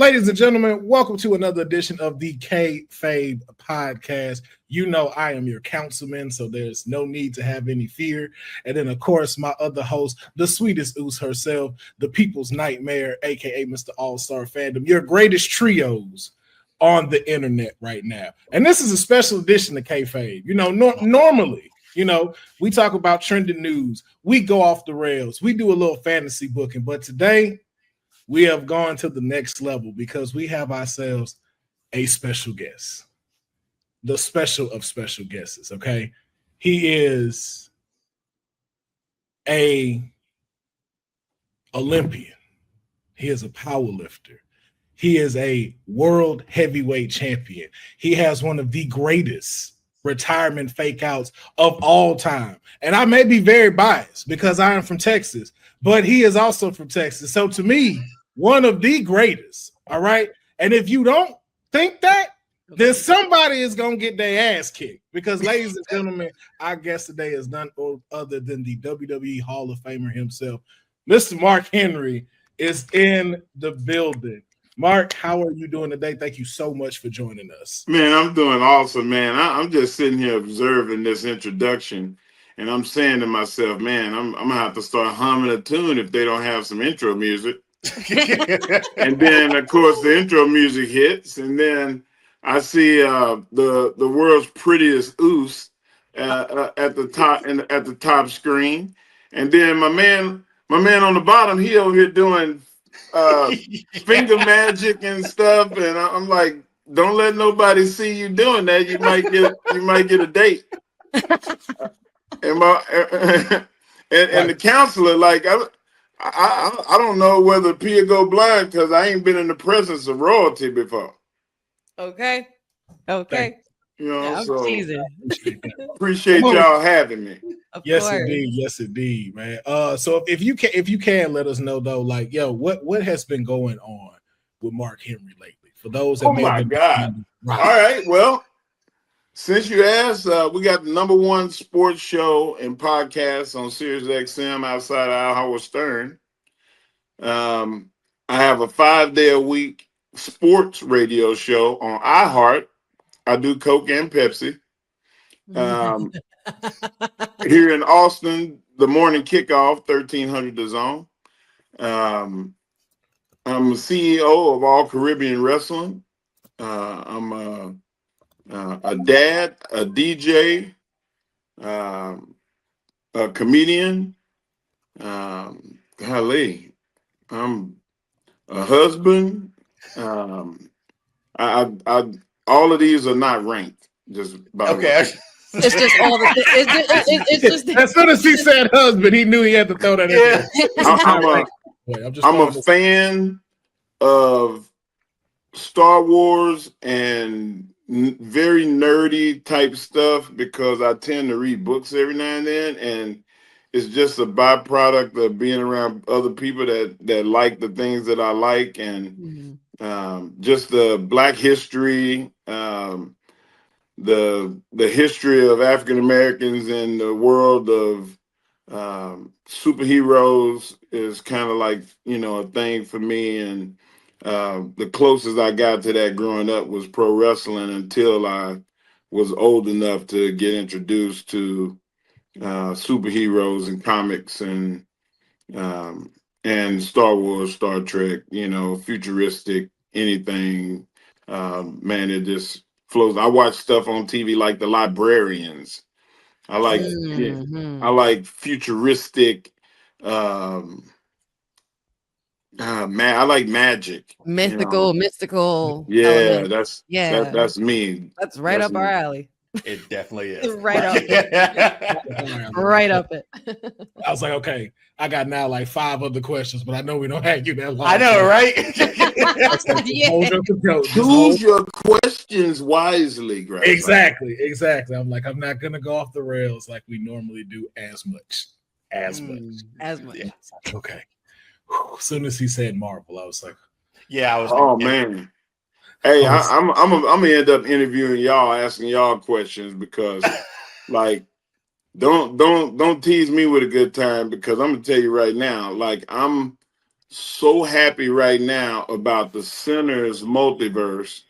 Ladies and gentlemen, welcome to another edition of the Kayfabe Podcast. You know I am your councilman, so there's no need to have any fear. And then, of course, my other host, the sweetest oos herself, the people's nightmare, a.k.a. Mr. All-Star Fandom, your greatest trios on the internet right now. And this is a special edition of Kayfabe. You know, normally, we talk about trending news. We go off the rails. We do a little fantasy booking. But today, we have gone to the next level because we have ourselves a special guest. The special of special guests, okay? He is a Olympian. He is a power lifter. He is a world heavyweight champion. He has one of the greatest retirement fake outs of all time. And I may be very biased because I am from Texas, but he is also from Texas. So to me, one of the greatest, all right? And if you don't think that, then somebody is going to get their ass kicked. Because, ladies and gentlemen, our guest today is none other than the WWE Hall of Famer himself. Mr. Mark Henry is in the building. Mark, how are you doing today? Thank you so much for joining us. Man, I'm doing awesome, man. I'm just sitting here observing this introduction, and I'm saying to myself, man, I'm going to have to start humming a tune if they don't have some intro music. And then, of course, the intro music hits, and then I see the world's prettiest oos at the top and at the top screen, and then my man on the bottom, he over here doing finger magic and stuff, and I'm like, don't let nobody see you doing that. You might get a date. And the counselor, like, I don't know whether Pia go blind because I ain't been in the presence of royalty before. Okay. So teasing. appreciate y'all having me. Yes, indeed, man. So if you can let us know though, like, yo, what has been going on with Mark Henry lately? For those that Right. All right, well, since you asked, we got the #1 sports show and podcast on Sirius XM outside of Howard Stern. I have a 5-day-a-week sports radio show on iHeart. I do Coke and Pepsi. Here in Austin, the morning kickoff, 1300 The Zone. I'm the CEO of All Caribbean Wrestling. I'm a dad, a DJ, a comedian. Golly, I'm a husband. I all of these are not ranked. Just okay. It's just all the. It's just. As soon as he said husband, he knew he had to throw that in there. I'm a fan of Star Wars and very nerdy type stuff because I tend to read books every now and then, and it's just a byproduct of being around other people that like the things that I like, and just the Black history, the history of African Americans in the world of superheroes is kind of like a thing for me, and the closest I got to that growing up was pro wrestling until I was old enough to get introduced to superheroes and comics and Star Wars, Star Trek, futuristic, anything. Man, it just flows. I watch stuff on TV like The Librarians. I like I like futuristic. Man, I like magic. Mystical. Yeah, that's me. That's right up our alley. It definitely is. Right up it. I was like, okay, I got now like 5 other questions, but I know we don't have you that long. I know, right? Choose your questions wisely, right? Exactly. I'm like, I'm not gonna go off the rails like we normally do as much. Yeah. Okay. As soon as he said Marvel, I was like, yeah, I was. Oh man. Hey, I'm gonna end up interviewing y'all, asking y'all questions because, like, don't tease me with a good time because I'm gonna tell you right now, like, I'm so happy right now about the Sinners multiverse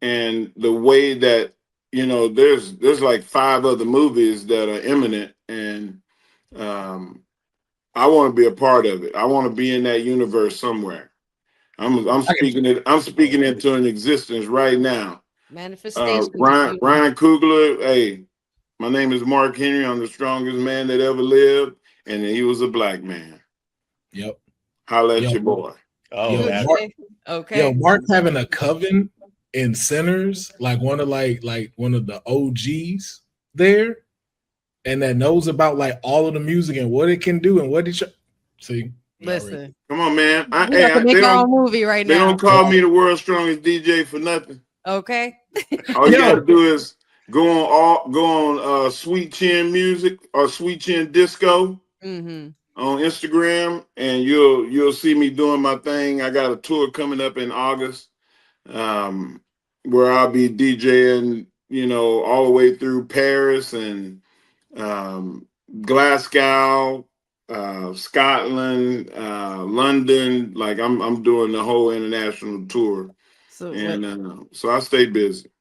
and the way that, there's like 5 other movies that are imminent, and I want to be a part of it. I want to be in that universe somewhere. I'm speaking it. I'm speaking into an existence right now. Manifestation. Ryan Coogler. Hey, my name is Mark Henry. I'm the strongest man that ever lived, and he was a black man. Yep. Holla at your boy. Oh, Yo, that's Mark, Okay. Mark having a coven in Sinners, like one of the OGs there, and that knows about like all of the music and what it can do and what it see. Listen. Come on, man. We have to make our own movie right now. They don't call me the world's strongest DJ for nothing. Okay. All you gotta do is go on Sweet Chin Music or Sweet Chin Disco on Instagram, and you'll see me doing my thing. I got a tour coming up in August, where I'll be DJing, all the way through Paris and Glasgow, Scotland, London. Like I'm doing the whole international tour, so I stay busy.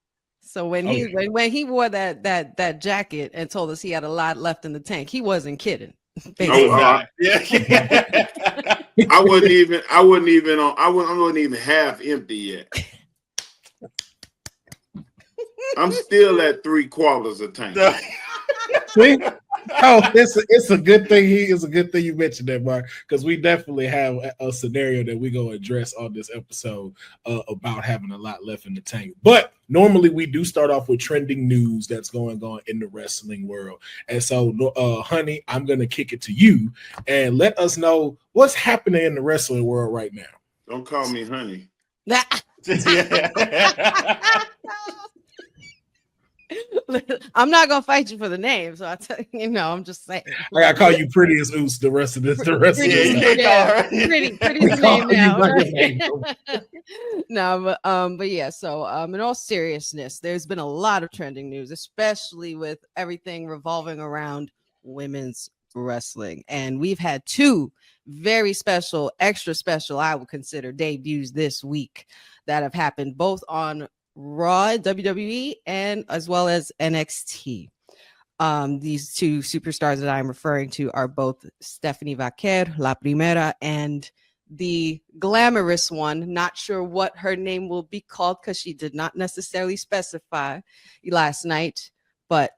So when he wore that jacket and told us he had a lot left in the tank, he wasn't kidding. I wasn't even half empty yet. I'm still at 3/4 of tank. See? Oh, it's a good thing. It's a good thing you mentioned that, Mark, because we definitely have a scenario that we go address on this episode about having a lot left in the tank. But normally we do start off with trending news that's going on in the wrestling world. And so, honey, I'm going to kick it to you and let us know what's happening in the wrestling world right now. Don't call me honey. I'm not gonna fight you for the name, so I tell you, I'm just saying. I gotta call you pretty as Oos the rest of this. Pretty's name now. No, but yeah. So, in all seriousness, there's been a lot of trending news, especially with everything revolving around women's wrestling, and we've had 2 very special, extra special, I would consider, debuts this week that have happened both on Raw, WWE, and as well as NXT. These 2 superstars that I'm referring to are both Stephanie Vaquer, La Primera, and the glamorous one. Not sure what her name will be called because she did not necessarily specify last night. But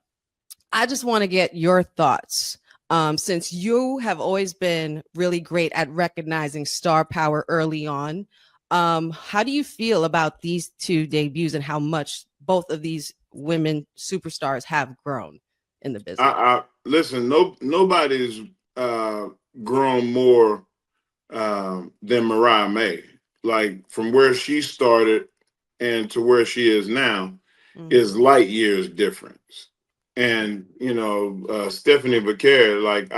I just want to get your thoughts. Since you have always been really great at recognizing star power early on, how do you feel about these 2 debuts and how much both of these women superstars have grown in the business? Listen, nobody's grown more than Mariah May. Like from where she started and to where she is now is light years difference. And Stephanie Vaquer, like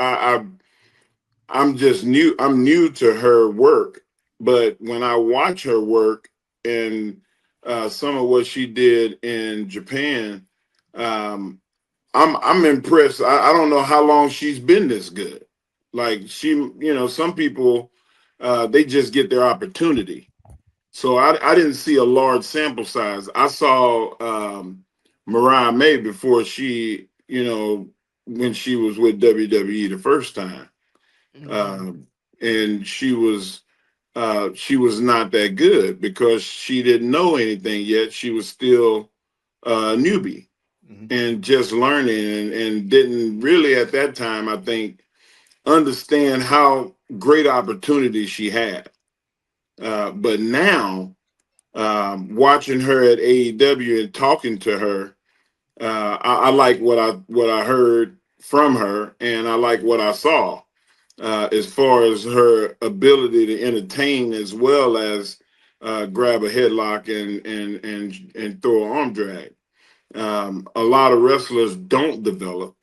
I'm just new. I'm new to her work. But when I watch her work and some of what she did in Japan, I'm impressed. I don't know how long she's been this good. Like some people they just get their opportunity. So I didn't see a large sample size. I saw Mariah May before she, when she was with WWE the first time, and she was not that good because she didn't know anything yet. She was still a newbie and just learning and didn't really at that time, I think, understand how great opportunity she had. But now, watching her at AEW and talking to her, I like what I heard from her, and I like what I saw. As far as her ability to entertain as well as grab a headlock and throw an arm drag. A lot of wrestlers don't develop,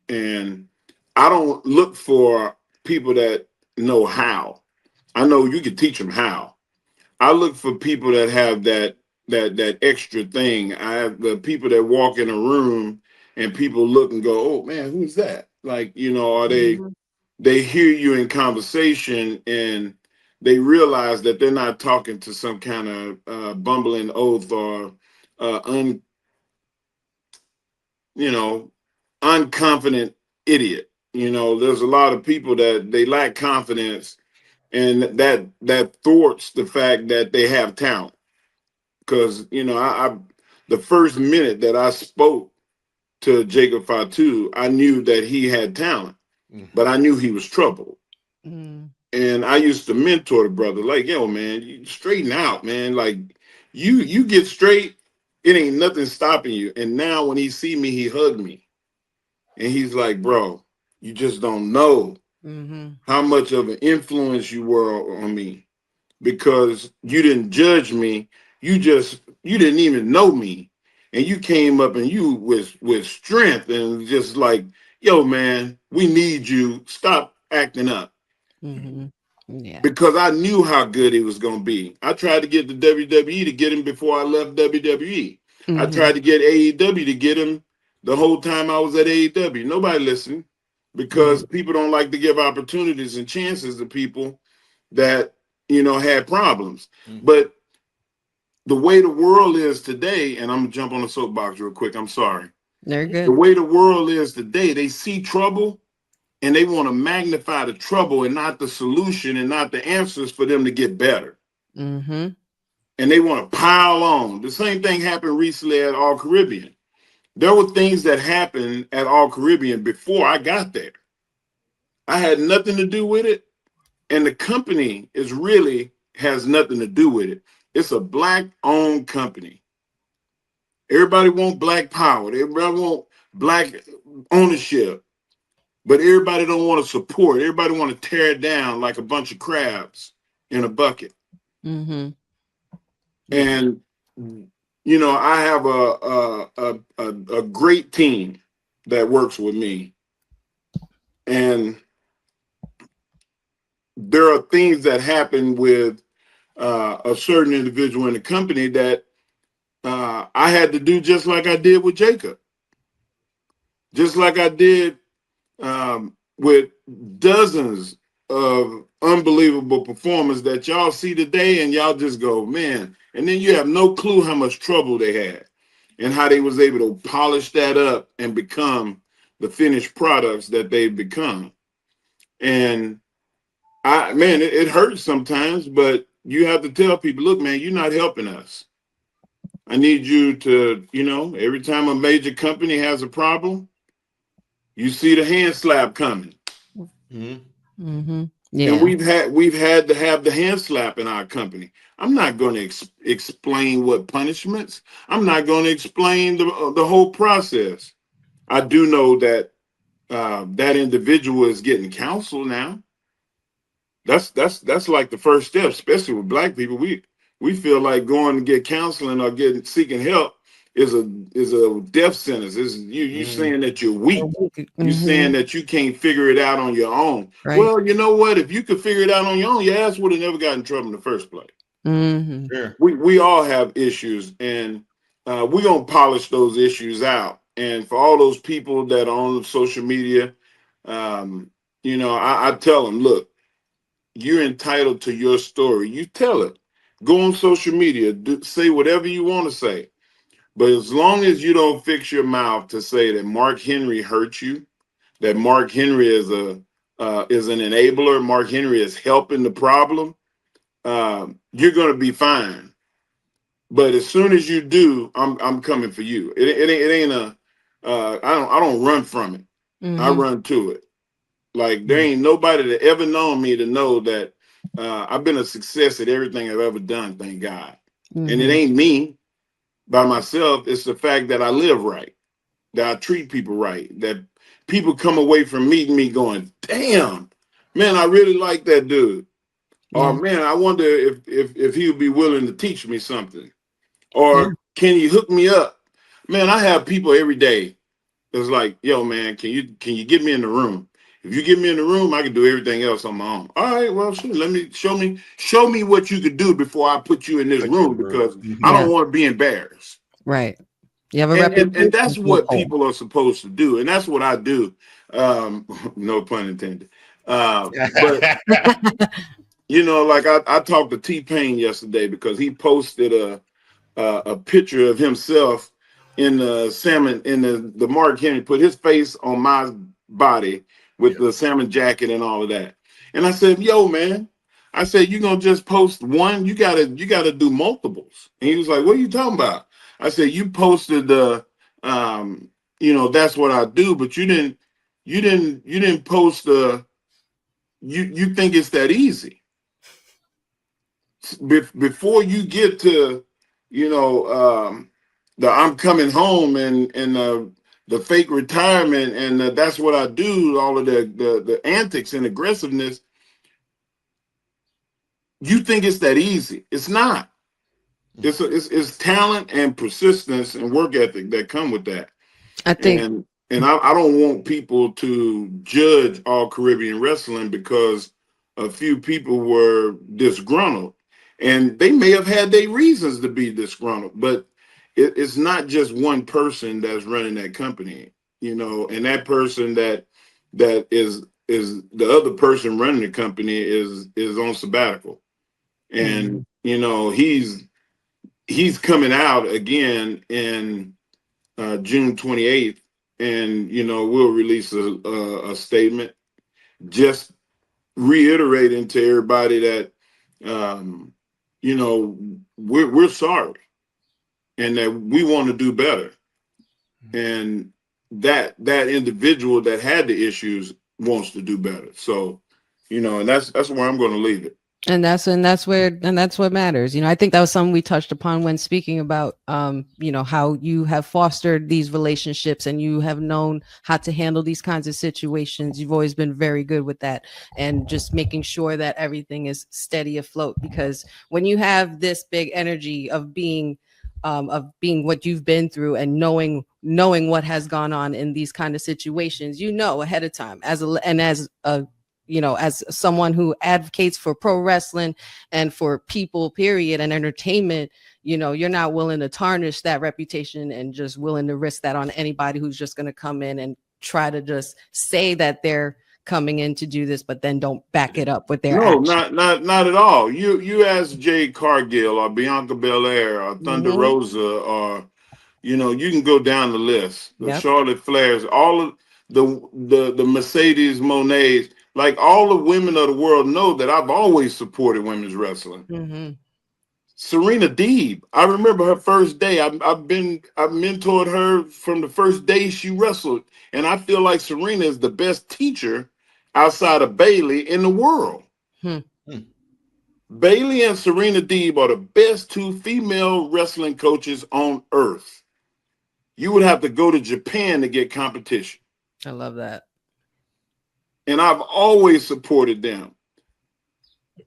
and I don't look for people that know how. I know you can teach them how. I look for people that have that extra thing. I have the people that walk in a room and people look and go, "Oh man, who's that?" Like, are they hear you in conversation and they realize that they're not talking to some kind of bumbling oath or unconfident idiot. There's a lot of people that they lack confidence, and that thwarts the fact that they have talent. Because I the first minute that I spoke to Jacob Fatu, I knew that he had talent, but I knew he was troubled. And I used to mentor the brother, like, yo, man, you straighten out, man. Like, you get straight, it ain't nothing stopping you. And now when he see me, he hugged me. And he's like, bro, you just don't know how much of an influence you were on me, because you didn't judge me. You didn't even know me. And you came up and you with strength and just like, yo, man, we need you. Stop acting up. Yeah. Because I knew how good he was going to be. I tried to get the WWE to get him before I left WWE. I tried to get AEW to get him the whole time I was at AEW. Nobody listened, because people don't like to give opportunities and chances to people that, had problems. But the way the world is today, and I'm going to jump on the soapbox real quick. I'm sorry. They're good. The way the world is today, they see trouble and they want to magnify the trouble and not the solution and not the answers for them to get better. And they want to pile on. The same thing happened recently at All Caribbean. There were things that happened at All Caribbean before I got there. I had nothing to do with it. And the company has nothing to do with it. It's a Black-owned company. Everybody want Black power. Everybody want Black ownership. But everybody don't want to support. Everybody want to tear it down like a bunch of crabs in a bucket. And I have a great team that works with me, and there are things that happen with a certain individual in the company that I had to do, just like I did with Jacob, just like I did with dozens of unbelievable performers that y'all see today, and y'all just go, man. And then you have no clue how much trouble they had and how they was able to polish that up and become the finished products that they've become. And it hurts sometimes, but you have to tell people, look, man, you're not helping us. I need you to, every time a major company has a problem, you see the hand slap coming. Yeah. And we've had to have the hand slap in our company. I'm not going to explain what punishments. I'm not going to explain the whole process. I do know that that individual is getting counsel now. That's like the first step, especially with Black people. We feel like going to get counseling or seeking help is a death sentence. Is you saying that you're weak. You're saying that you can't figure it out on your own. Right. Well, you know what? If you could figure it out on your own, your ass would have never gotten in trouble in the first place. Sure. We all have issues, and we're gonna polish those issues out. And for all those people that are on social media, I tell them, look, you're entitled to your story. You tell it. Go on social media, say whatever you want to say. But as long as you don't fix your mouth to say that Mark Henry hurt you, that Mark Henry is an enabler, Mark Henry is helping the problem, you're going to be fine. But as soon as you do, I'm coming for you. It ain't I don't run from it. I run to it. Like, there ain't nobody that ever known me to know that I've been a success at everything I've ever done, thank God. And it ain't me by myself. It's the fact that I live right, that I treat people right, that people come away from meeting me going, damn, man, I really like that dude. Or, man, I wonder if he would be willing to teach me something. Or can he hook me up? Man, I have people every day that's like, yo, man, can you get me in the room? If you get me in the room, I can do everything else on my own. All right, well, shoot, let me show me what you could do before I put you in this room, because I don't want to be embarrassed. Right. You have a reputation. And that's what people are supposed to do, and that's what I do. No pun intended. But you know, like I talked to T-Pain yesterday because he posted a picture of himself in the salmon in the Mark Henry, put his face on my body with the salmon jacket and all of that. And I said, yo, man, I said, you gonna just post one? You gotta do multiples. And he was like, what are you talking about? I said, you posted you know, that's what I do, but you didn't post you think it's that easy. Before you get to, you know, the I'm coming home and the fake retirement and that's what I do, all of the antics and aggressiveness, you think it's that easy. It's not. It's talent and persistence and work ethic that come with that. I think, and I don't want people to judge all Caribbean wrestling because a few people were disgruntled, and they may have had their reasons to be disgruntled, but it's not just one person that's running that company, you know, and that person that is the other person running the company is on sabbatical, and you know he's coming out again in June 28th, and you know we'll release a statement just reiterating to everybody that you know we're sorry and that we want to do better, and that individual that had the issues wants to do better. So you know, and that's where I'm going to leave it. And that's what matters. You know, I think that was something we touched upon when speaking about, you know, how you have fostered these relationships and you have known how to handle these kinds of situations. You've always been very good with that, and just making sure that everything is steady afloat, because when you have this big energy of being what you've been through and knowing what has gone on in these kind of situations, you know, ahead of time, as you know, as someone who advocates for pro wrestling and for people, period, and entertainment, you know, you're not willing to tarnish that reputation and just willing to risk that on anybody who's just going to come in and try to just say that they're coming in to do this, but then don't back it up with their action. Not at all. You ask Jade Cargill or Bianca Belair or Thunder Rosa, or you know, you can go down the list. The Charlotte Flairs, all of the Mercedes Monets. Like, all the women of the world know that I've always supported women's wrestling. Serena Deeb, I remember her first day. I've mentored her from the first day she wrestled, and I feel like Serena is the best teacher outside of Bailey in the world. Bailey and Serena Deeb are the best two female wrestling coaches on earth. You would have to go to Japan to get competition. I love that. And I've always supported them.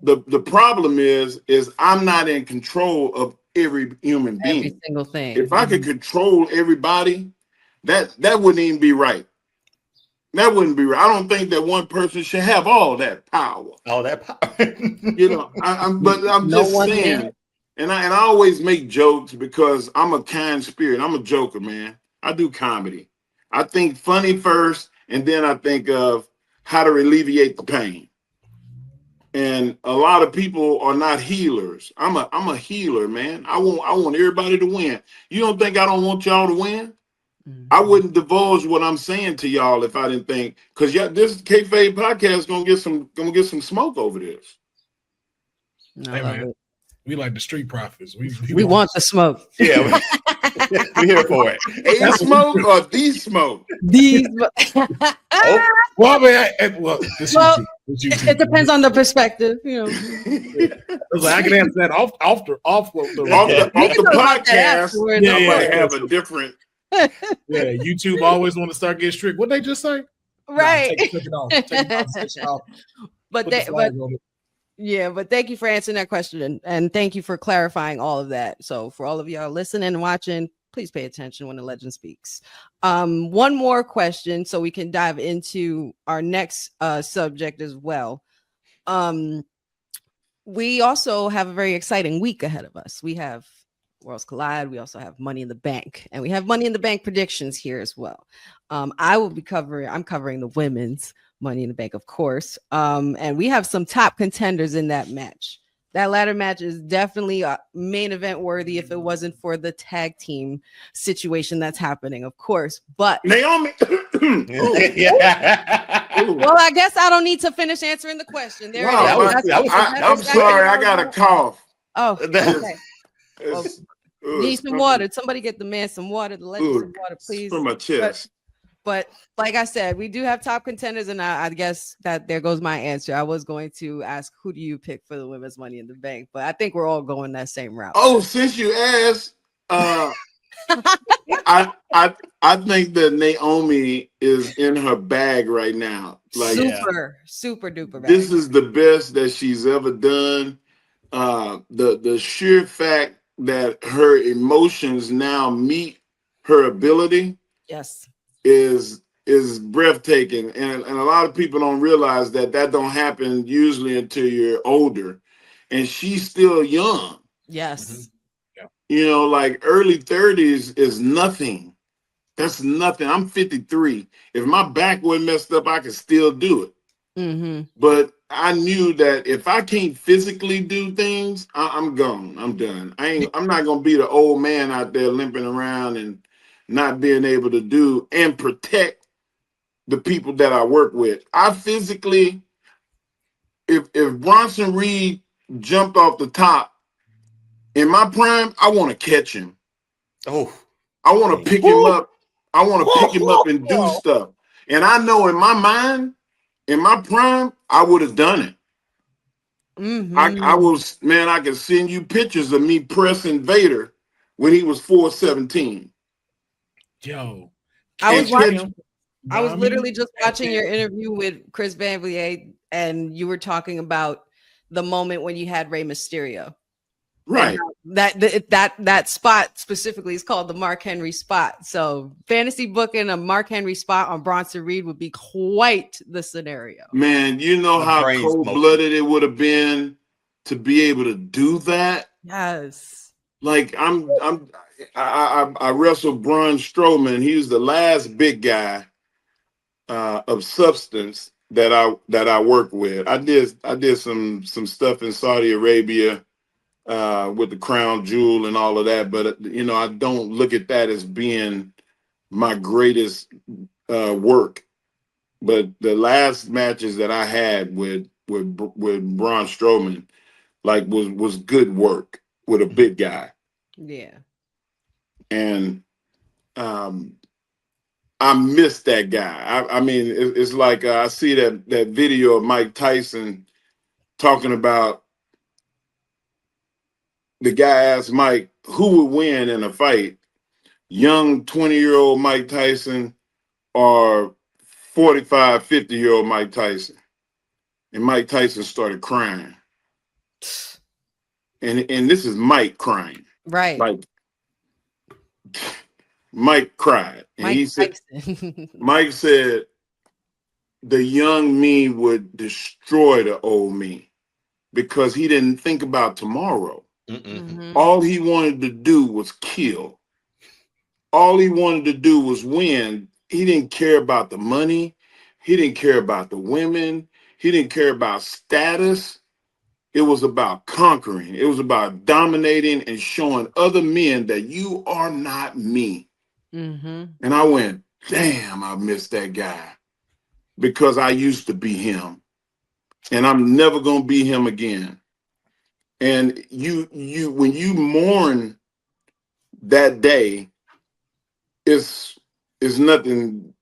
The problem is I'm not in control of every human being. Every single thing. If I could control everybody, that wouldn't even be right. That wouldn't be right. I don't think that one person should have all that power. All that power. You know, I'm just saying. And I always make jokes because I'm a kind spirit. I'm a joker, man. I do comedy. I think funny first, and then I think of how to alleviate the pain. And a lot of people are not healers. I'm a healer, man. I want everybody to win. You don't think I don't want y'all to win? I wouldn't divulge what I'm saying to y'all if I didn't think, because this Kayfabe Podcast is gonna get some smoke over this. Hey, man, we like the street profits. We want the smoke. Yeah, we're here for it. A smoke or the smoke? It depends on the perspective, you know. I can answer that off the podcast. I might have a different. Yeah, YouTube always want to start getting strict. What they just say? Right. Take it off. Take it off. But thank you for answering that question, and thank you for clarifying all of that. So for all of y'all listening and watching, please pay attention when the legend speaks. One more question so we can dive into our next subject as well. We also have a very exciting week ahead of us. We have Worlds Collide. We also have Money in the Bank, and we have Money in the Bank predictions here as well. I will be I'm covering the women's Money in the Bank, of course. And we have some top contenders in that match. That ladder match is definitely main event worthy if it wasn't for the tag team situation that's happening, of course. But Naomi. Yeah. well, I guess I don't need to finish answering the question. There Wow, it is. I'm sorry, I got a cough. Oh, okay. Well, It's, need some water. Somebody get the man some water. The legend some water, please. From my chest. But like I said, we do have top contenders, and I guess that there goes my answer. I was going to ask, who do you pick for the women's Money in the Bank? But I think we're all going that same route. Oh, since you asked, I think that Naomi is in her bag right now. Like super duper bag. This is the best that she's ever done. The sheer fact that her emotions now meet her ability. Yes. is breathtaking, and a lot of people don't realize that don't happen usually until you're older, and she's still young. Yes. You know, like early 30s is nothing. That's nothing. I'm 53. If my back wasn't messed up, I could still do it. But I knew that if I can't physically do things, I'm gone. I'm done. I'm not gonna be the old man out there limping around and not being able to do and protect the people that I work with. I physically, if Bronson Reed jumped off the top in my prime, I want to catch him. Oh, I want to pick him up. I want to pick him up and do stuff. And I know in my mind, in my prime, I would have done it. I was, man, I can send you pictures of me pressing Vader when he was 417. Yo, I was literally just watching your interview with Chris Van Vliet, and you were talking about the moment when you had Rey Mysterio. Right. That spot specifically is called the Mark Henry spot. So fantasy booking a Mark Henry spot on Bronson Reed would be quite the scenario. Man, you know how cold-blooded it would have been to be able to do that? Yes. Like I wrestled Braun Strowman. He was the last big guy of substance that I worked with. I did some stuff in Saudi Arabia with the crown jewel and all of that, but you know, I don't look at that as being my greatest work. But the last matches that I had with Braun Strowman, like was good work with a big guy. Yeah. And I miss that guy. I mean, it's like I see that video of Mike Tyson talking about the guy asked Mike, who would win in a fight? Young 20-year-old Mike Tyson or 45, 50-year-old Mike Tyson? And Mike Tyson started crying. And this is Mike crying. Right. Like Mike cried. And he said, Mike said, the young me would destroy the old me because he didn't think about tomorrow. All he wanted to do was kill. All he wanted to do was win. He didn't care about the money. He didn't care about the women. He didn't care about status. It was about conquering. It was about dominating and showing other men that you are not me. And I went, damn, I miss that guy because I used to be him. And I'm never going to be him again. And you when you mourn that day, it's nothing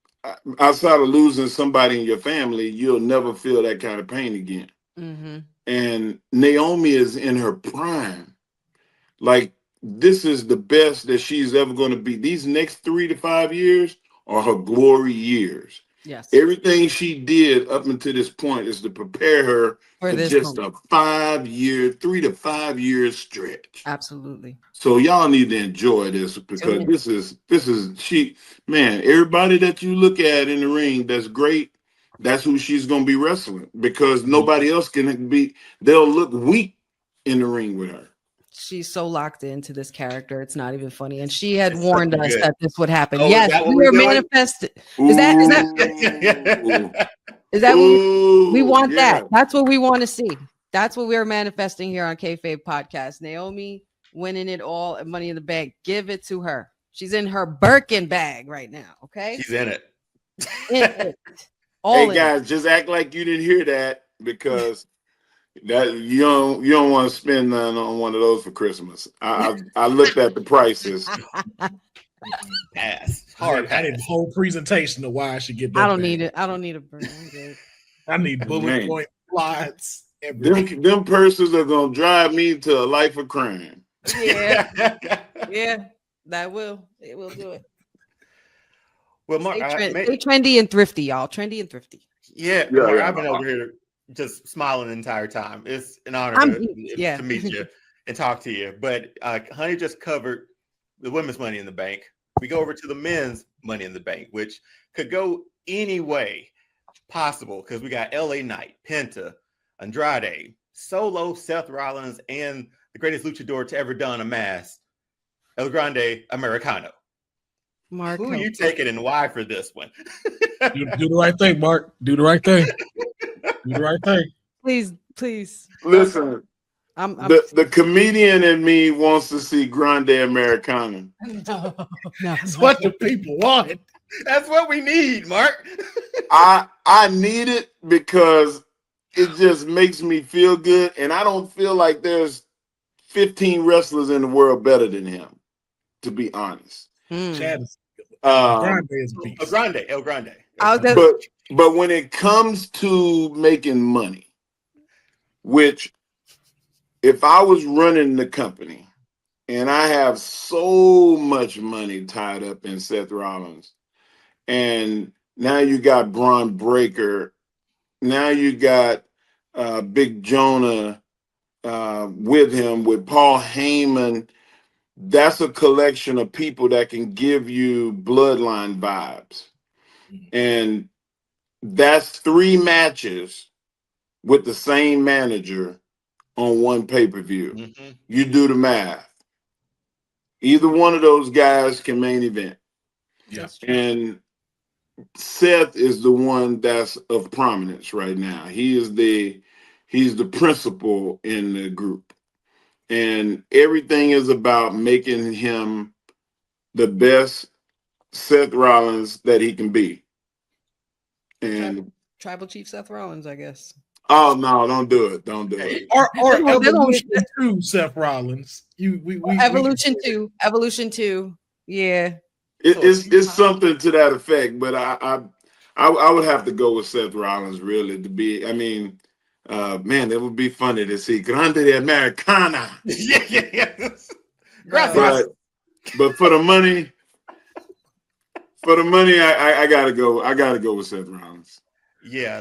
outside of losing somebody in your family. You'll never feel that kind of pain again. And Naomi is in her prime. Like, this is the best that she's ever going to be. These next 3 to 5 years are her glory years. Yes. Everything she did up until this point is to prepare her for just a 3 to 5 year stretch. Absolutely. So y'all need to enjoy this because this is man, everybody that you look at in the ring that's great, that's who she's going to be wrestling because nobody else they'll look weak in the ring with her. she's so locked into this character. It's not even funny. And she had It's warned so us good. that this would happen. Oh, is Yes, that what we we're were doing? manifested. Is that we want that? That's what we want to see. That's what we're manifesting here on Kayfabe Podcast. Naomi winning it all at Money in the Bank. Give it to her. She's in her Birkin bag right now. Okay, She's in it. In it. Hey guys, just act like you didn't hear that, because that you don't want to spend none on one of those for Christmas. I looked at the prices. Pass. Hard I need pass. a whole presentation of why I should get that. I don't bag. need it. I don't need a Birkin. I need bullet Man. point slides. Everything. Them purses are gonna drive me to a life of crime. Yeah, yeah, that will. It will do it. Well, Mark, Stay trendy and thrifty, y'all. Trendy and thrifty. Mark, I've been over here just smiling the entire time. It's an honor to meet you and talk to you. But Honey just covered the women's Money in the Bank. We go over to the men's Money in the Bank, which could go any way possible, because we got LA Knight, Penta, Andrade, Solo, Seth Rollins, and the greatest luchador to ever don a mask, El Grande Americano. Mark, who are you taking and why for this one? do the right thing, Mark. Do the right thing. Do the right thing. Please. Listen, the comedian in me wants to see Grande Americano. No. That's what the people want. That's what we need, Mark. I need it because it just makes me feel good, and I don't feel like there's 15 wrestlers in the world better than him, to be honest. Chad is Grande is a beast. El Grande. But when it comes to making money, which if I was running the company and I have so much money tied up in Seth Rollins, and now you got Braun Breaker, now you got Big Jonah with him, with Paul Heyman, that's a collection of people that can give you bloodline vibes. And that's 3 matches with the same manager on one pay-per-view. Mm-hmm. You do the math. Either one of those guys can main event. Yes. And Seth is the one that's of prominence right now. He's the principal in the group. And everything is about making him the best Seth Rollins that he can be. And Tribal Chief Seth Rollins, I guess. Oh no! Don't do it! Don't do it. Or Evolution 2 Seth Rollins. Evolution 2. Evolution 2. Yeah. It's something to that effect. But I would have to go with Seth Rollins really to be. I mean, man, it would be funny to see Grande de Americana. Yeah. But for the money, I gotta go. I gotta go with Seth Rollins. Yeah,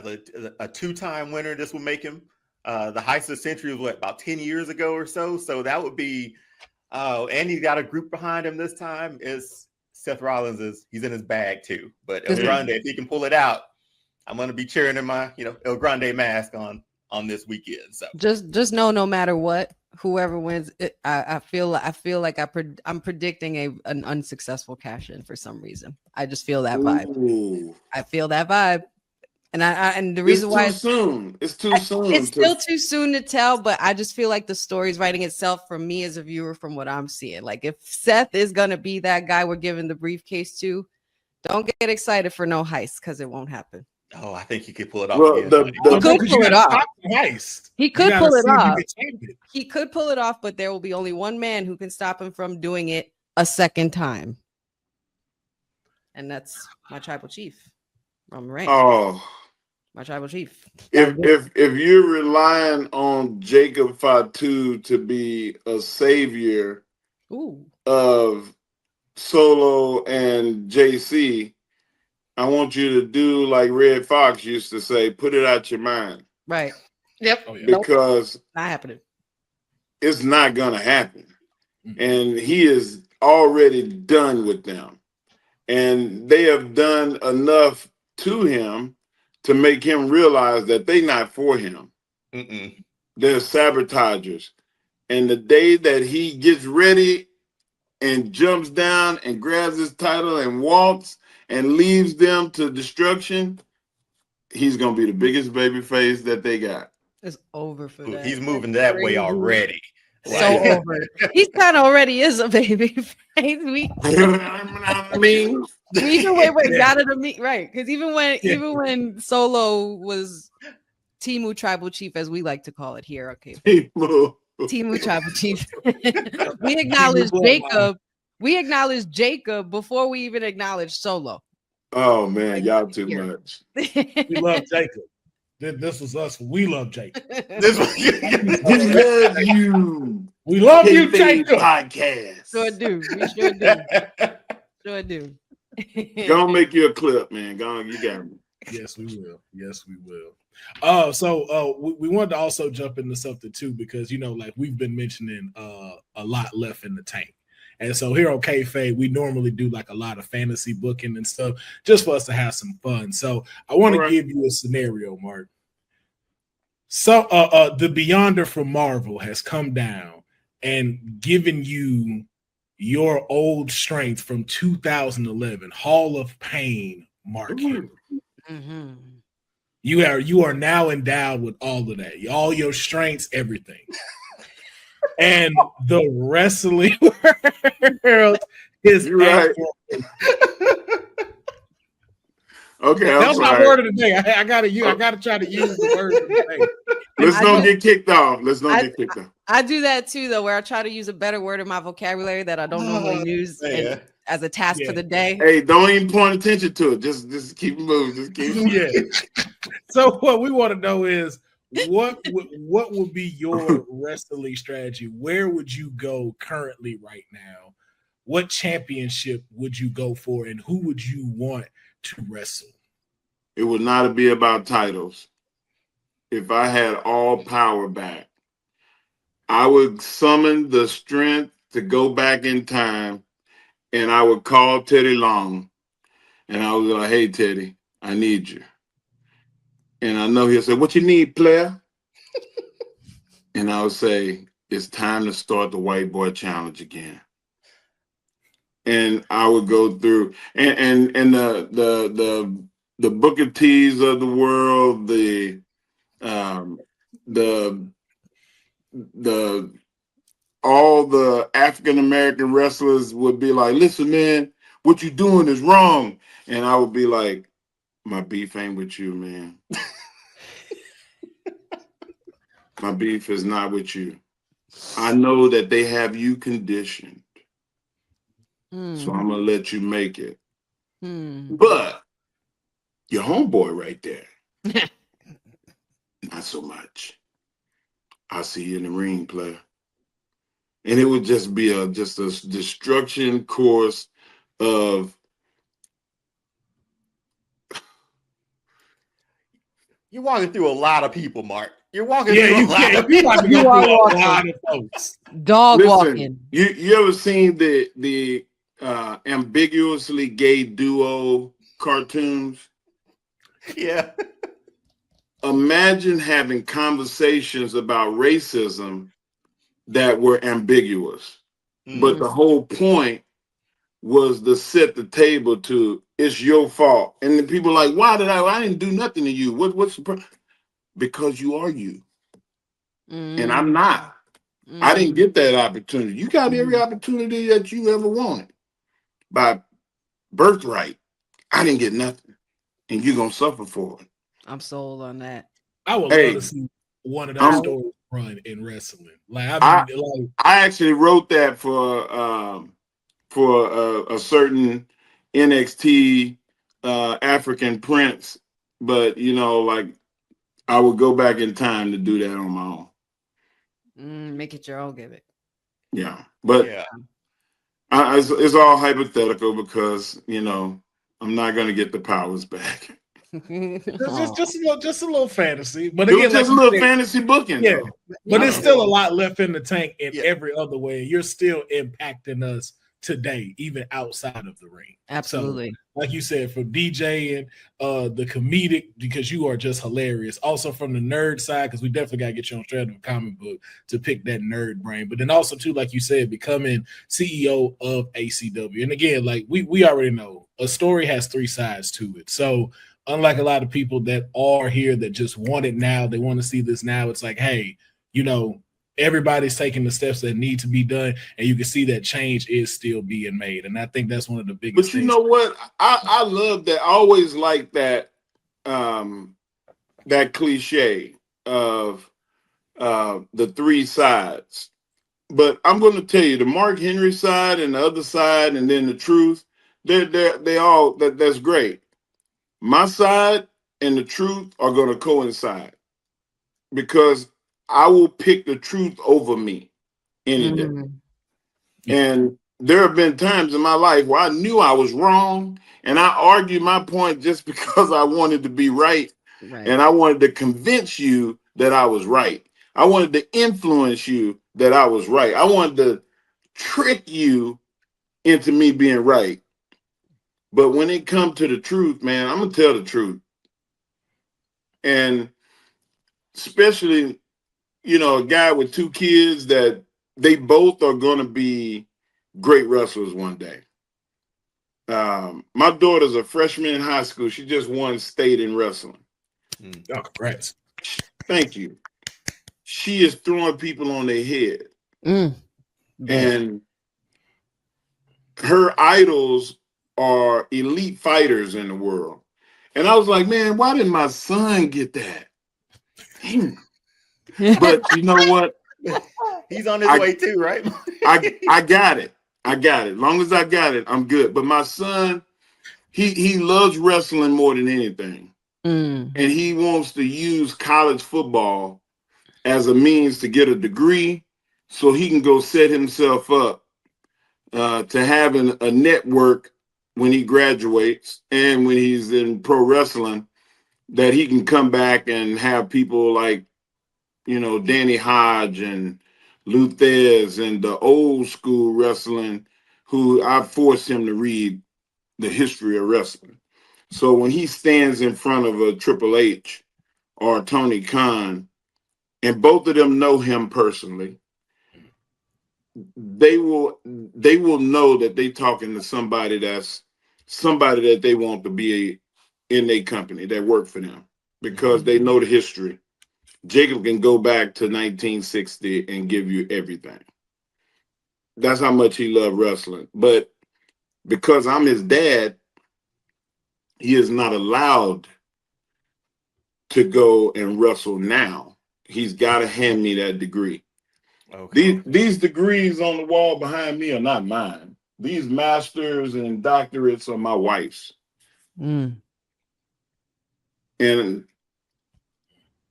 a 2-time winner. This will make him the heist of the century was about 10 years ago or so. So that would be. And he's got a group behind him this time. Is Seth Rollins he's in his bag too. But El Grande, if he can pull it out, I'm going to be cheering in my El Grande mask on this weekend. So just know, no matter what, whoever wins, I feel like I'm predicting an unsuccessful cash in for some reason. I just feel that vibe. Ooh. I feel that vibe, and the reason why it's too soon. It's still too soon to tell. But I just feel like the story's writing itself for me as a viewer from what I'm seeing. Like if Seth is gonna be that guy we're giving the briefcase to, don't get excited for no heist because it won't happen. Oh, I think he could pull it off. Well, he could pull it off. He could pull it off. He could pull it off, but there will be only one man who can stop him from doing it a second time. And that's my tribal chief. I'm right. Oh, my tribal chief. If you're relying on Jacob Fatu to be a savior of Solo and JC, I want you to do like Red Fox used to say, put it out your mind. Right. Yep. Oh, yeah. Because not happening. It's not gonna happen. Mm-hmm. And he is already done with them. And they have done enough to him to make him realize that they're not for him. Mm-mm. They're sabotagers. And the day that he gets ready and jumps down and grabs his title and walks and leaves them to destruction, he's gonna be the biggest baby face that they got. It's over for that. He's moving that way already. So over. He kind of already is a baby face. We got it to me right, because even when Solo was Timu Tribal Chief, as we like to call it here, okay. Timu Tribal Chief. We acknowledged Jacob. We acknowledged Jacob before we even acknowledged Solo. Oh man, y'all too much. We love Jacob. This was us. We love Jacob. We love you. We love you, Jacob. Podcast. Sure do. We sure do. Sure do. Gonna make you a clip, man. Go on, you got me. Yes, we will. Yes, we will. So we wanted to also jump into something too, because like we've been mentioning a lot left in the tank. And so here on Kayfabe, we normally do like a lot of fantasy booking and stuff just for us to have some fun. So I want to give you a scenario, Mark. So the Beyonder from Marvel has come down and given you your old strength from 2011, Hall of Pain, Mark Henry. Mm-hmm. You are now endowed with all of that, all your strengths, everything. And the wrestling world is right. Okay, that's my word of the day. I gotta try to use the word of the day. Let's not get kicked off. Get kicked off. I do that too, though, where I try to use a better word in my vocabulary that I don't normally use as a task for the day. Hey, don't even point attention to it. Just keep moving. Just keep moving. Yeah. So what we want to know is what would be your wrestling strategy? Where would you go currently right now? What championship would you go for, and who would you want to wrestle? It would not be about titles. If I had all power back, I would summon the strength to go back in time, and I would call Teddy Long, and I would be like, "Hey, Teddy, I need you." And I know he'll say, "What you need, player?" And I would say, "It's time to start the White Boy Challenge again." And I would go through and the Booker T's of the world, the all the African American wrestlers would be like, "Listen, man, what you doing is wrong." And I would be like, "My beef ain't with you, man. My beef is not with you. I know that they have you conditioned. So I'm gonna let you make it. But your homeboy right there, not so much. I'll see you in the ring, player." And it would just be a destruction course of. You're walking through a lot of people, Mark. You're walking through a lot of folks. Dog walking. You ever seen the ambiguously gay duo cartoons? Yeah. Imagine having conversations about racism that were ambiguous, but the whole point was to set the table to, "It's your fault." And then people are like, "Why did I didn't do nothing to you. What's the problem?" Because you are you. And I'm not. I didn't get that opportunity. You got every opportunity that you ever wanted by birthright. I didn't get nothing, and you're gonna suffer for it. I'm sold on that. I would love to see one of those stories run in wrestling. I actually wrote that for a certain NXT African prince, but I would go back in time to do that on my own. Make it your own gimmick. Yeah, but it's all hypothetical because I'm not going to get the powers back. just a little fantasy, but again, just a little fantasy booking. Yeah, but it's still a lot left in the tank in every other way. You're still impacting us today, even outside of the ring. Absolutely. So like you said, from DJing, the comedic, because you are just hilarious. Also from the nerd side, because we definitely got to get you on Straight Up Comic Book to pick that nerd brain. But then also too, like you said, becoming CEO of ACW. And again, like we already know, a story has three sides to it. So unlike a lot of people that are here that just want it now, they want to see this now. It's like, hey, you know, everybody's taking the steps that need to be done, and you can see that change is still being made. And I think that's one of the biggest things. But know what? I love that. I always like that that cliche of the three sides. But I'm going to tell you, the Mark Henry side and the other side, and then the truth, they all that's great. My side and the truth are going to coincide, because I will pick the truth over me any day. And there have been times in my life where I knew I was wrong, and I argued my point just because I wanted to be right. And I wanted to convince you that I was right. I wanted to influence you that I was right. I wanted to trick you into me being right. But when it comes to the truth, man, I'm going to tell the truth. And especially, you know, a guy with two kids that they both are going to be great wrestlers one day. My daughter's a freshman in high school. She just won state in wrestling. Oh, congrats. Thank you. She is throwing people on their head. And her idols are elite fighters in the world. And I was like, man, why didn't my son get that? But you know what? He's on his way too, right? I got it. I got it. As long as I got it, I'm good. But my son, he loves wrestling more than anything. And he wants to use college football as a means to get a degree so he can go set himself up to having a network when he graduates and when he's in pro wrestling, that he can come back and have people like, you know, Danny Hodge and Luthez and the old school wrestling, who I forced him to read the history of wrestling. So when he stands in front of a Triple H or Tony Khan, and both of them know him personally, they will know that they talking to somebody that they want to be in their company, that work for them, because they know the history. Jacob can go back to 1960 and give you everything. That's how much he loved wrestling. But because I'm his dad, he is not allowed to go and wrestle now. He's got to hand me that degree. Okay. These degrees on the wall behind me are not mine. These masters and doctorates are my wife's. And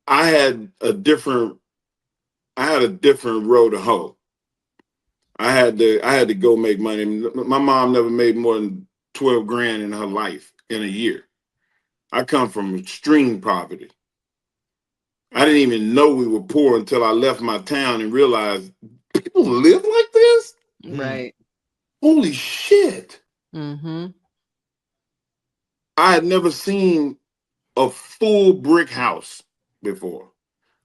I had a different road to hoe. I had to go make money. My mom never made more than 12 grand in her life in a year. I come from extreme poverty. I didn't even know we were poor until I left my town and realized people live like this? Right. Holy shit. I had never seen a full brick house before.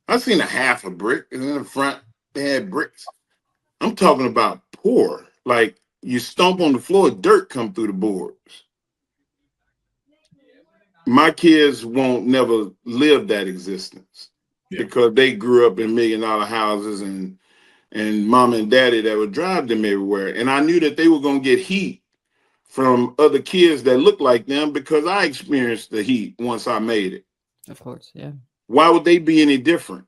I've seen a half a brick, and in the front they had bricks. I'm talking about poor. Like you stomp on the floor, dirt come through the boards. My kids won't never live that existence because they grew up in $1 million houses and mom and daddy that would drive them everywhere. And I knew that they were going to get heat from other kids that looked like them because I experienced the heat once I made it. Of course, yeah. Why would they be any different?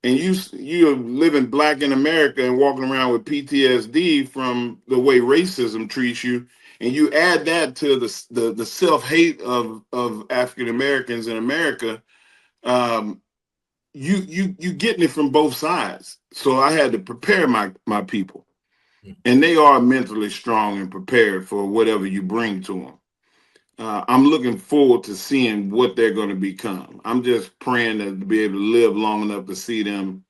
And you're living black in America and walking around with PTSD from the way racism treats you, and you add that to the self-hate of African Americans in America, you getting it from both sides. So I had to prepare my people, and they are mentally strong and prepared for whatever you bring to them. I'm looking forward to seeing what they're going to become. I'm just praying to be able to live long enough to see them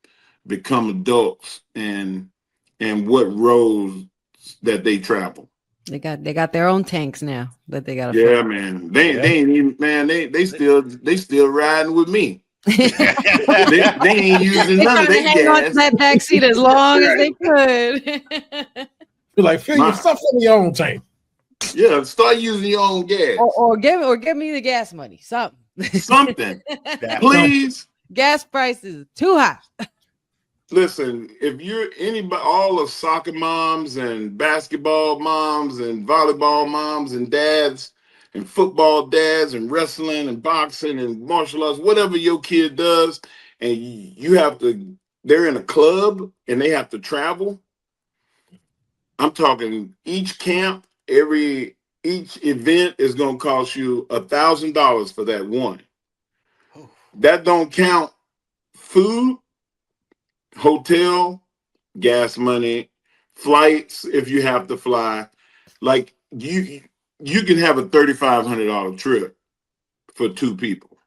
become adults and what roads that they travel. They got their own tanks now that they got. Yeah, man. They ain't even, man. They still riding with me. they ain't using none of their gas. On to that back seat as long as they could. You're like, fill your stuff in your own tank. Yeah, start using your own gas. Or give me the gas money. Something. Please. Gas prices too high. Listen, if you're anybody, all of soccer moms and basketball moms and volleyball moms and dads and football dads and wrestling and boxing and martial arts, whatever your kid does, and they're in a club and they have to travel. I'm talking each camp, each event is going to cost you $1,000 for that one. That don't count food, hotel, gas money, flights if you have to fly. Like you can have a $3,500 trip for two people.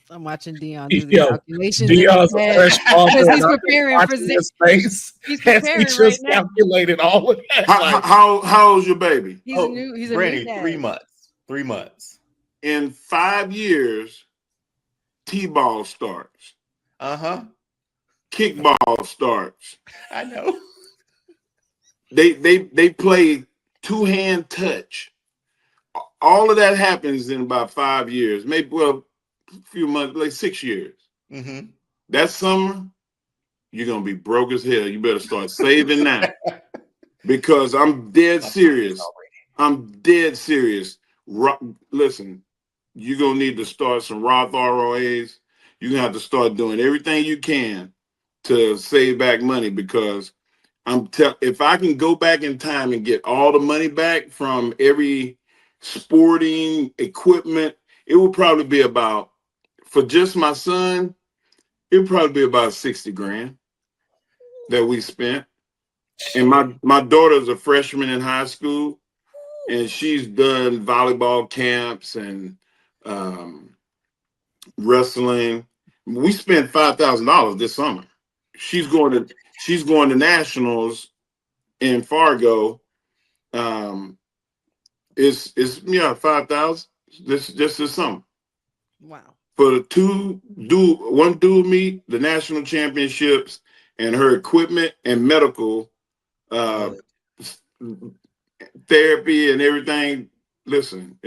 I'm watching Deonne do the calculations. Deonne's fresh he's preparing for space. He's preparing he just right calculated all of that. How old's your baby? He's a Brandy, new dad. 3 months. 3 months. In 5 years, T-ball starts. Kickball starts. I know. They play two-hand touch. All of that happens in about 5 years, maybe a few months, like 6 years. Mm-hmm. That summer, you're gonna be broke as hell. You better start saving now, because I'm dead serious. I'm dead serious. Listen, you're gonna need to start some Roth ROAs. You're gonna have to start doing everything you can to save back money, because if I can go back in time and get all the money back from every sporting equipment, it would probably be about, for just my son, it would probably be about 60 grand that we spent. And my daughter's a freshman in high school, and she's done volleyball camps and wrestling. We spent $5,000 this summer. She's going to nationals in Fargo. It's 5,000 just this summer. Wow. For the one dual meet, the national championships, and her equipment and medical therapy and everything. Listen,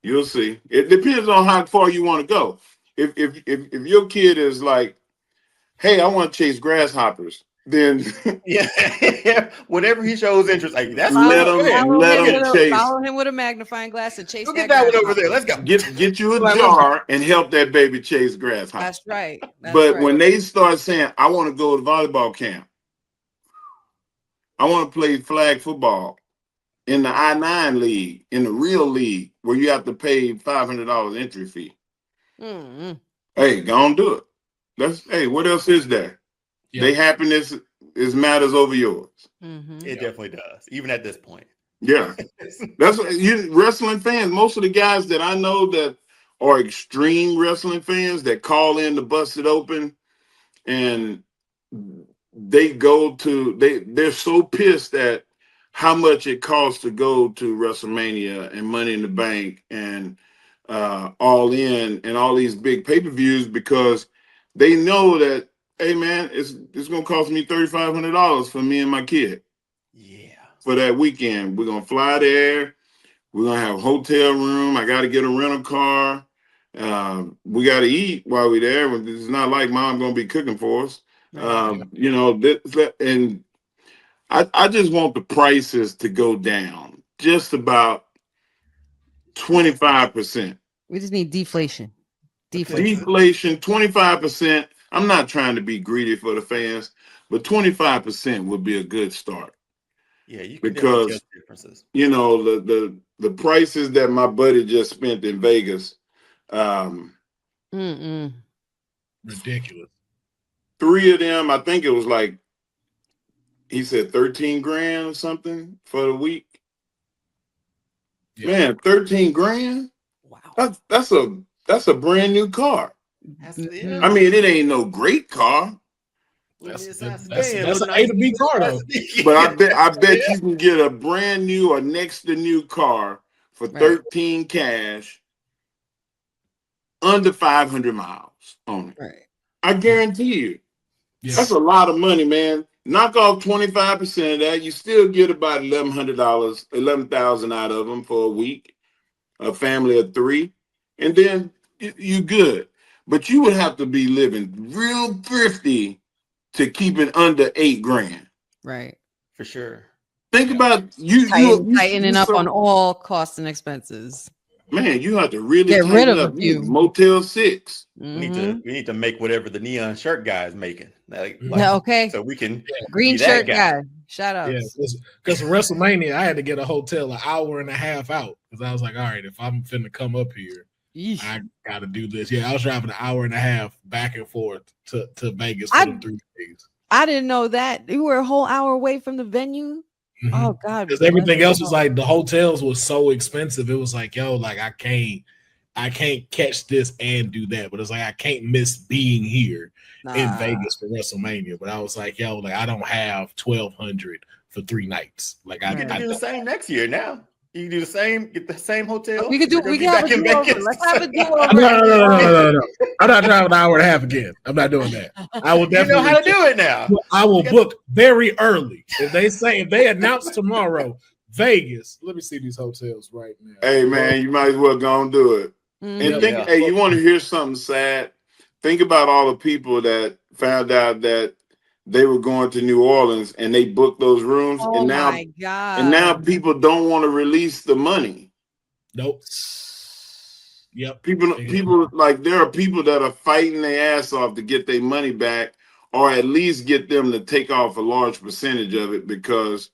you'll see. It depends on how far you want to go. If your kid is like, hey, I want to chase grasshoppers, then whatever he shows interest, like that's let him chase. Follow him with a magnifying glass and chase. Go get that one over there. Let's go. Get you a jar and help that baby chase grasshoppers. That's right. But when they start saying, I want to go to volleyball camp, I want to play flag football in the I-9 league, in the real league, where you have to pay $500 entry fee. Mm-hmm. Hey, go on, do it. What else is there? Yeah. Their happiness is matters over yours. Mm-hmm. It definitely does, even at this point. Yeah. That's what wrestling fans, most of the guys that I know that are extreme wrestling fans that call in to Bust It Open, and they're so pissed at how much it costs to go to WrestleMania and Money in the Bank and All In and all these big pay-per-views, because they know that, hey man, it's gonna cost me $3,500 for me and my kid. Yeah. For that weekend. We're gonna fly there. We're gonna have a hotel room. I gotta get a rental car. We gotta eat while we're there. It's not like mom gonna be cooking for us. And I just want the prices to go down just about 25%. We just need deflation. Deflation, 25%. I'm not trying to be greedy for the fans, but 25% would be a good start. Yeah, you can, because differences. You know, the prices that my buddy just spent in Vegas, ridiculous. 3 of them, I think it was like, he said 13 grand or something for the week. Yeah. Man, 13 grand? Wow. That's a brand new car. I mean, it ain't no great car, That's an A to B car though. But I bet you can get a brand new or next to new car for 13 cash, under 500 miles on it. Right. I guarantee you. Yes. That's a lot of money, man. Knock off 25% of that, you still get about $1,100, $11,000 out of them for a week, a family of 3, and then you good. But you would have to be living real thrifty to keep it under $8,000. Right. For sure. Think about you tightening up on all costs and expenses. Man, you have to really get rid of a few. Motel 6. Mm-hmm. We need to make whatever the neon shirt guy is making. Okay. So we can green shirt guy. Shout out. Yeah, because WrestleMania, I had to get a hotel an hour and a half out because I was like, all right, if I'm finna come up here, I gotta do this. Yeah, I was driving an hour and a half back and forth to Vegas for 3 days. I didn't know that. You were a whole hour away from the venue. Mm-hmm. Oh God. Because everything else was like the hotels was so expensive. It was like, yo, like I can't catch this and do that. But it's like I can't miss being here in Vegas for WrestleMania. But I was like, yo, like I don't have $1,200 for 3 nights. Like I do the same next year now. You can do the same, get the same hotel. We can have a do-over. Let's have a do-over. No. I'm not driving an hour and a half again. I'm not doing that. I will definitely know how to do it now. I will book very early. If they announce tomorrow, Vegas, let me see these hotels right now. Hey man, you might as well go and do it. And think, hey, you want to hear something sad? Think about all the people that found out that they were going to New Orleans and they booked those rooms, and now people don't want to release the money. Nope. Yep. People like there are people that are fighting their ass off to get their money back, or at least get them to take off a large percentage of it because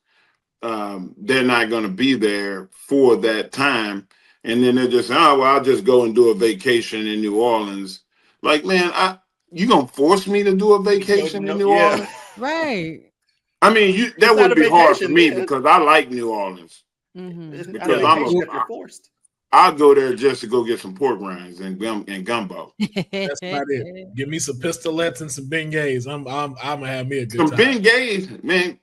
they're not going to be there for that time, and then they're just I'll just go and do a vacation in New Orleans. Like, man, you gonna force me to do a vacation in New Orleans? Right. I mean, that would be hard for me because I like New Orleans. Mm-hmm. Because forced. I'll go there just to go get some pork rinds and gumbo. That's about it. Give me some pistolets and some beignets. I'm gonna have me a good time. Some beignets, man.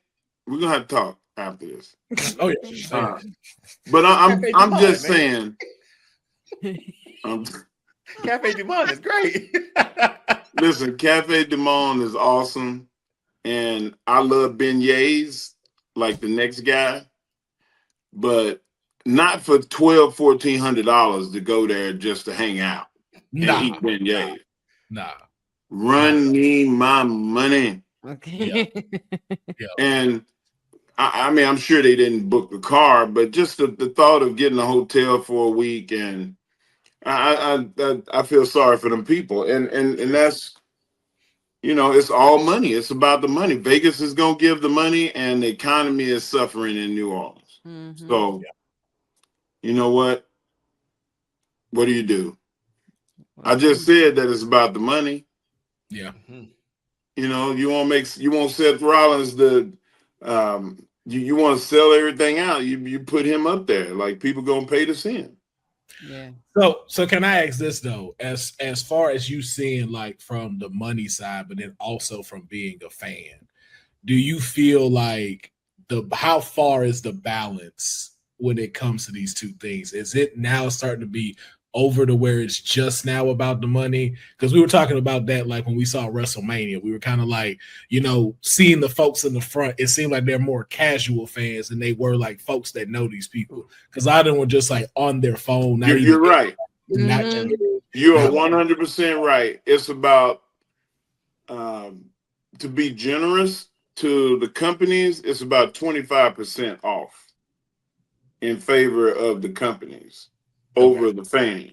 We're gonna have to talk after this. Oh yeah. But I'm just saying. Cafe Du Monde is great. Listen, Cafe Du Monde is awesome, and I love beignets like the next guy, but not for $1,200-$1,400 to go there just to hang out and eat beignets. Nah. Run me my money. Okay. Yeah. And I mean, I'm sure they didn't book the car, but just the thought of getting a hotel for a week, and I feel sorry for them people, and that's, it's all money. It's about the money. Vegas is gonna give the money, and the economy is suffering in New Orleans. Mm-hmm. So, you know what? What do you do? I just said that it's about the money. Yeah. You want Seth Rollins to you want to sell everything out. You put him up there, like people gonna pay to see him. Yeah. So can I ask this though, as far as you seeing like from the money side, but then also from being a fan, do you feel like how far is the balance when it comes to these two things? Is it now starting to be over to where it's just now about the money? Because we were talking about that like when we saw WrestleMania, we were kind of like, seeing the folks in the front, it seemed like they're more casual fans than they were like folks that know these people. Because I didn't want just like on their phone. You're right. Mm-hmm. You are 100% right. It's about to be generous to the companies. It's about 25% off in favor of the companies over the fan.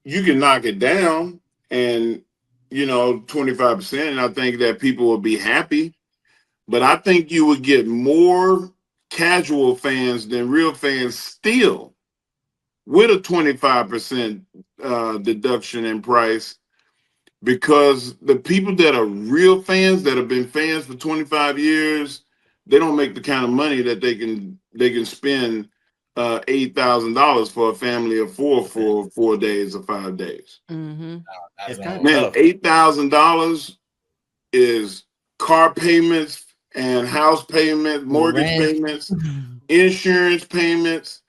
You can knock it down and 25%, and I think that people will be happy. But I think you would get more casual fans than real fans still with a 25% deduction in price, because the people that are real fans that have been fans for 25 years, they don't make the kind of money that they can spend $8,000 for a family of four for 4 days or 5 days. Mm-hmm. It's kind of Man, tough. $8,000 is car payments and house payments, mortgage payments, insurance payments,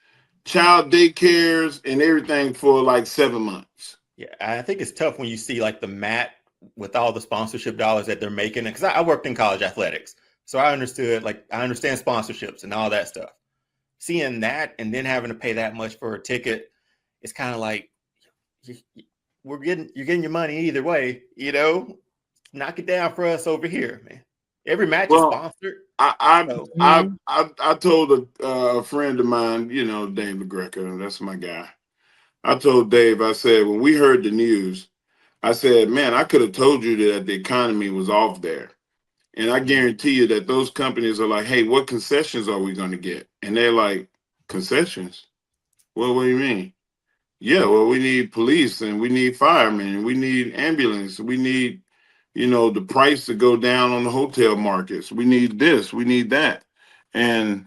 child daycares, and everything for like 7 months. Yeah, I think it's tough when you see like the mat with all the sponsorship dollars that they're making. Because I worked in college athletics, so I understand sponsorships and all that stuff. Seeing that and then having to pay that much for a ticket, it's kind of like you're getting your money either way. Knock it down for us over here, man. Every match is sponsored. I told a friend of mine, Dave LaGreca, that's my guy. I told Dave, I said, when we heard the news, I said, man, I could have told you that the economy was off there. And I guarantee you that those companies are like, hey, what concessions are we going to get? And they're like, concessions? Well, what do you mean? Yeah, well, we need police and we need firemen and we need ambulance. We need, the price to go down on the hotel markets. We need this, we need that. And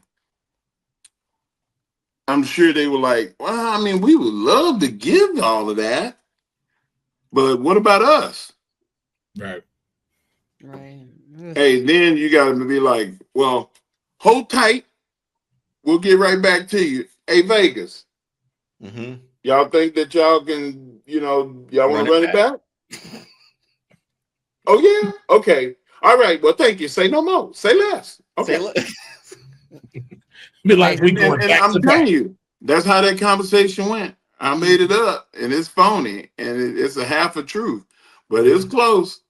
I'm sure they were like, well, I mean, we would love to give all of that, but what about us? Right. Hey, then you got to be like, well, hold tight. We'll get right back to you. Hey, Vegas. Mm-hmm. Y'all think that y'all can, y'all want to run it back? Oh, yeah? Okay. All right. Well, thank you. Say no more. Say less. Okay. Be like, and I'm telling you, that's how that conversation went. I made it up, and it's phony, and it's a half a truth, but it's close.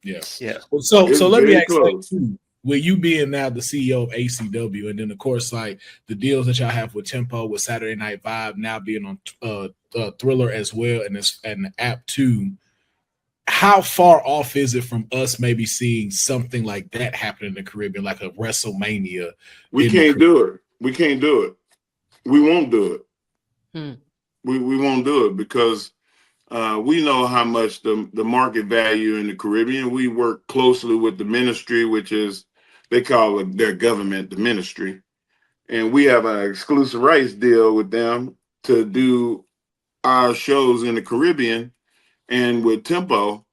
Yes. Yeah. Well, so let me ask you too. With you being now the CEO of ACW, and then of course, like the deals that y'all have with Tempo, with Saturday Night Vibe, now being on Thriller as well, and the app too. How far off is it from us maybe seeing something like that happen in the Caribbean, like a WrestleMania? We can't do it. We can't do it. We won't do it. We won't do it because we know how much the market value in the Caribbean. We work closely with the ministry, which is, they call their government the ministry. And we have an exclusive rights deal with them to do our shows in the Caribbean. And with Tempo,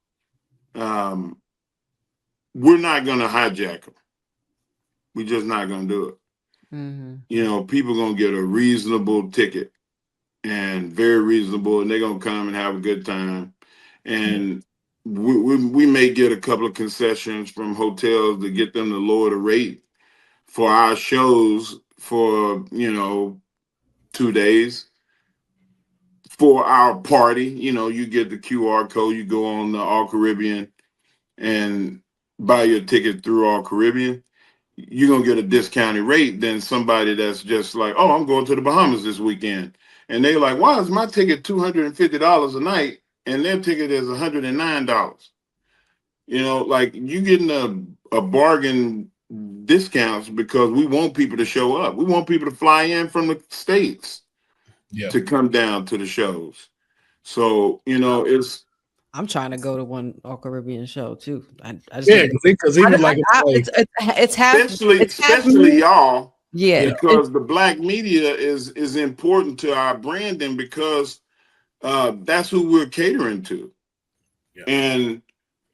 we're not going to hijack them. We're just not going to do it. Mm-hmm. People going to get a reasonable ticket, and very reasonable, and they're going to come and have a good time. And we may get a couple of concessions from hotels to get them to lower the rate for our shows for, 2 days. For our party, you get the QR code, you go on the All Caribbean and buy your ticket through All Caribbean, you're going to get a discounted rate than somebody that's just like, oh, I'm going to the Bahamas this weekend. And they're like, why is my ticket $250 a night and their ticket is $109? Like you getting a bargain discounts because we want people to show up. We want people to fly in from the States to come down to the shows. So, it's... I'm trying to go to one All Caribbean show too. Because even it's especially y'all. Yeah, because the black media is important to our branding because that's who we're catering to. Yeah. And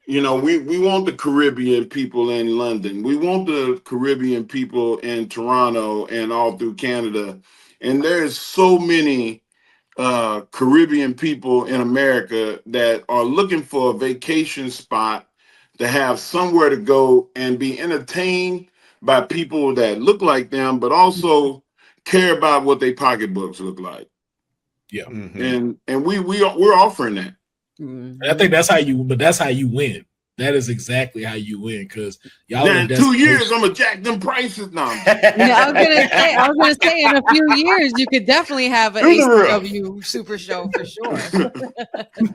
we want the Caribbean people in London. We want the Caribbean people in Toronto and all through Canada. And there's so many Caribbean people in America that are looking for a vacation spot to have somewhere to go and be entertained by people that look like them, but also care about what their pocketbooks look like. Yeah. Mm-hmm. And we're offering that. Mm-hmm. I think that's how you win. That is exactly how you win, because y'all in 2 years I'm gonna jack them prices now. Yeah, I was gonna say in a few years you could definitely have an ACW super show for sure.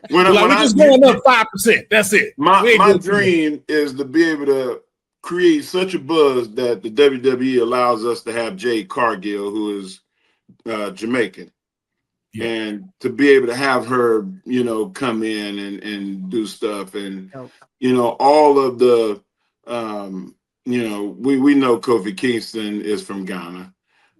We're just going up 5%. That's it. My dream is to be able to create such a buzz that the WWE allows us to have Jade Cargill, who is Jamaican. Yeah. And to be able to have her, come in and do stuff, and all of the, we know Kofi Kingston is from Ghana,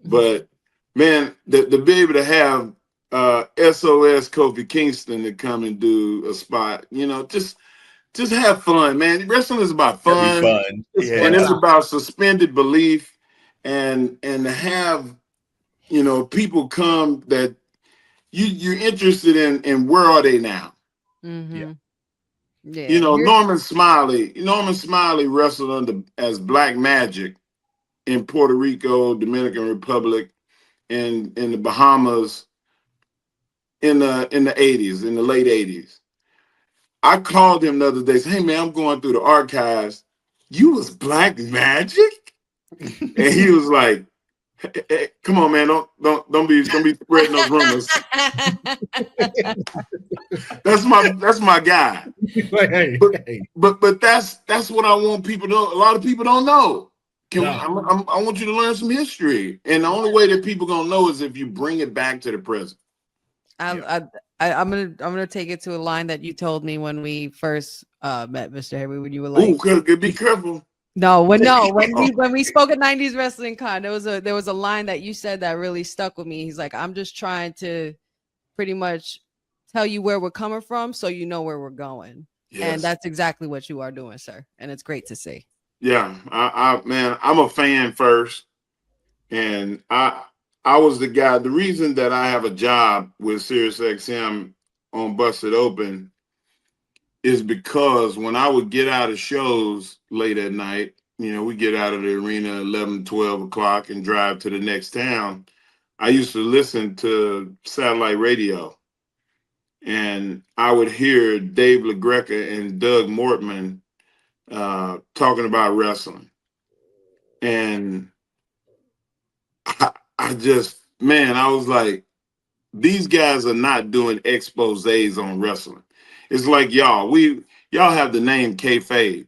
but man, to be able to have SOS Kofi Kingston to come and do a spot, just have fun, man. Wrestling is about fun. Fun. Yeah. And it's about suspended belief and to have, people come that you're interested in where are they now? Mm-hmm. Yeah. Norman Smiley wrestled as Black Magic in Puerto Rico, Dominican Republic, and in the Bahamas in the 80s, in the late 80s. I called him the other day, said, hey man, I'm going through the archives. You was Black Magic? And he was like, hey, come on, man, don't be spreading those rumors. That's my guy. But that's what I want people to know. A lot of people don't know. I want you to learn some history, and the only way that people gonna know is if you bring it back to the present. I'm gonna take it to a line that you told me when we first met, Mr. Henry, when you were like, "Oh, be careful." When we spoke at 90s Wrestling Con, there was a line that you said that really stuck with me. He's like, I'm just trying to pretty much tell you where we're coming from so you know where we're going. Yes. And that's exactly what you are doing, sir. And it's great to see. Yeah, I'm a fan first, and I was the guy. The reason that I have a job with SiriusXM on Busted Open is because when I would get out of shows late at night, we get out of the arena 11, 12 o'clock and drive to the next town. I used to listen to satellite radio, and I would hear Dave LaGreca and Doug Mortman talking about wrestling. And I was like, these guys are not doing exposés on wrestling. It's like y'all have the name Kayfabe.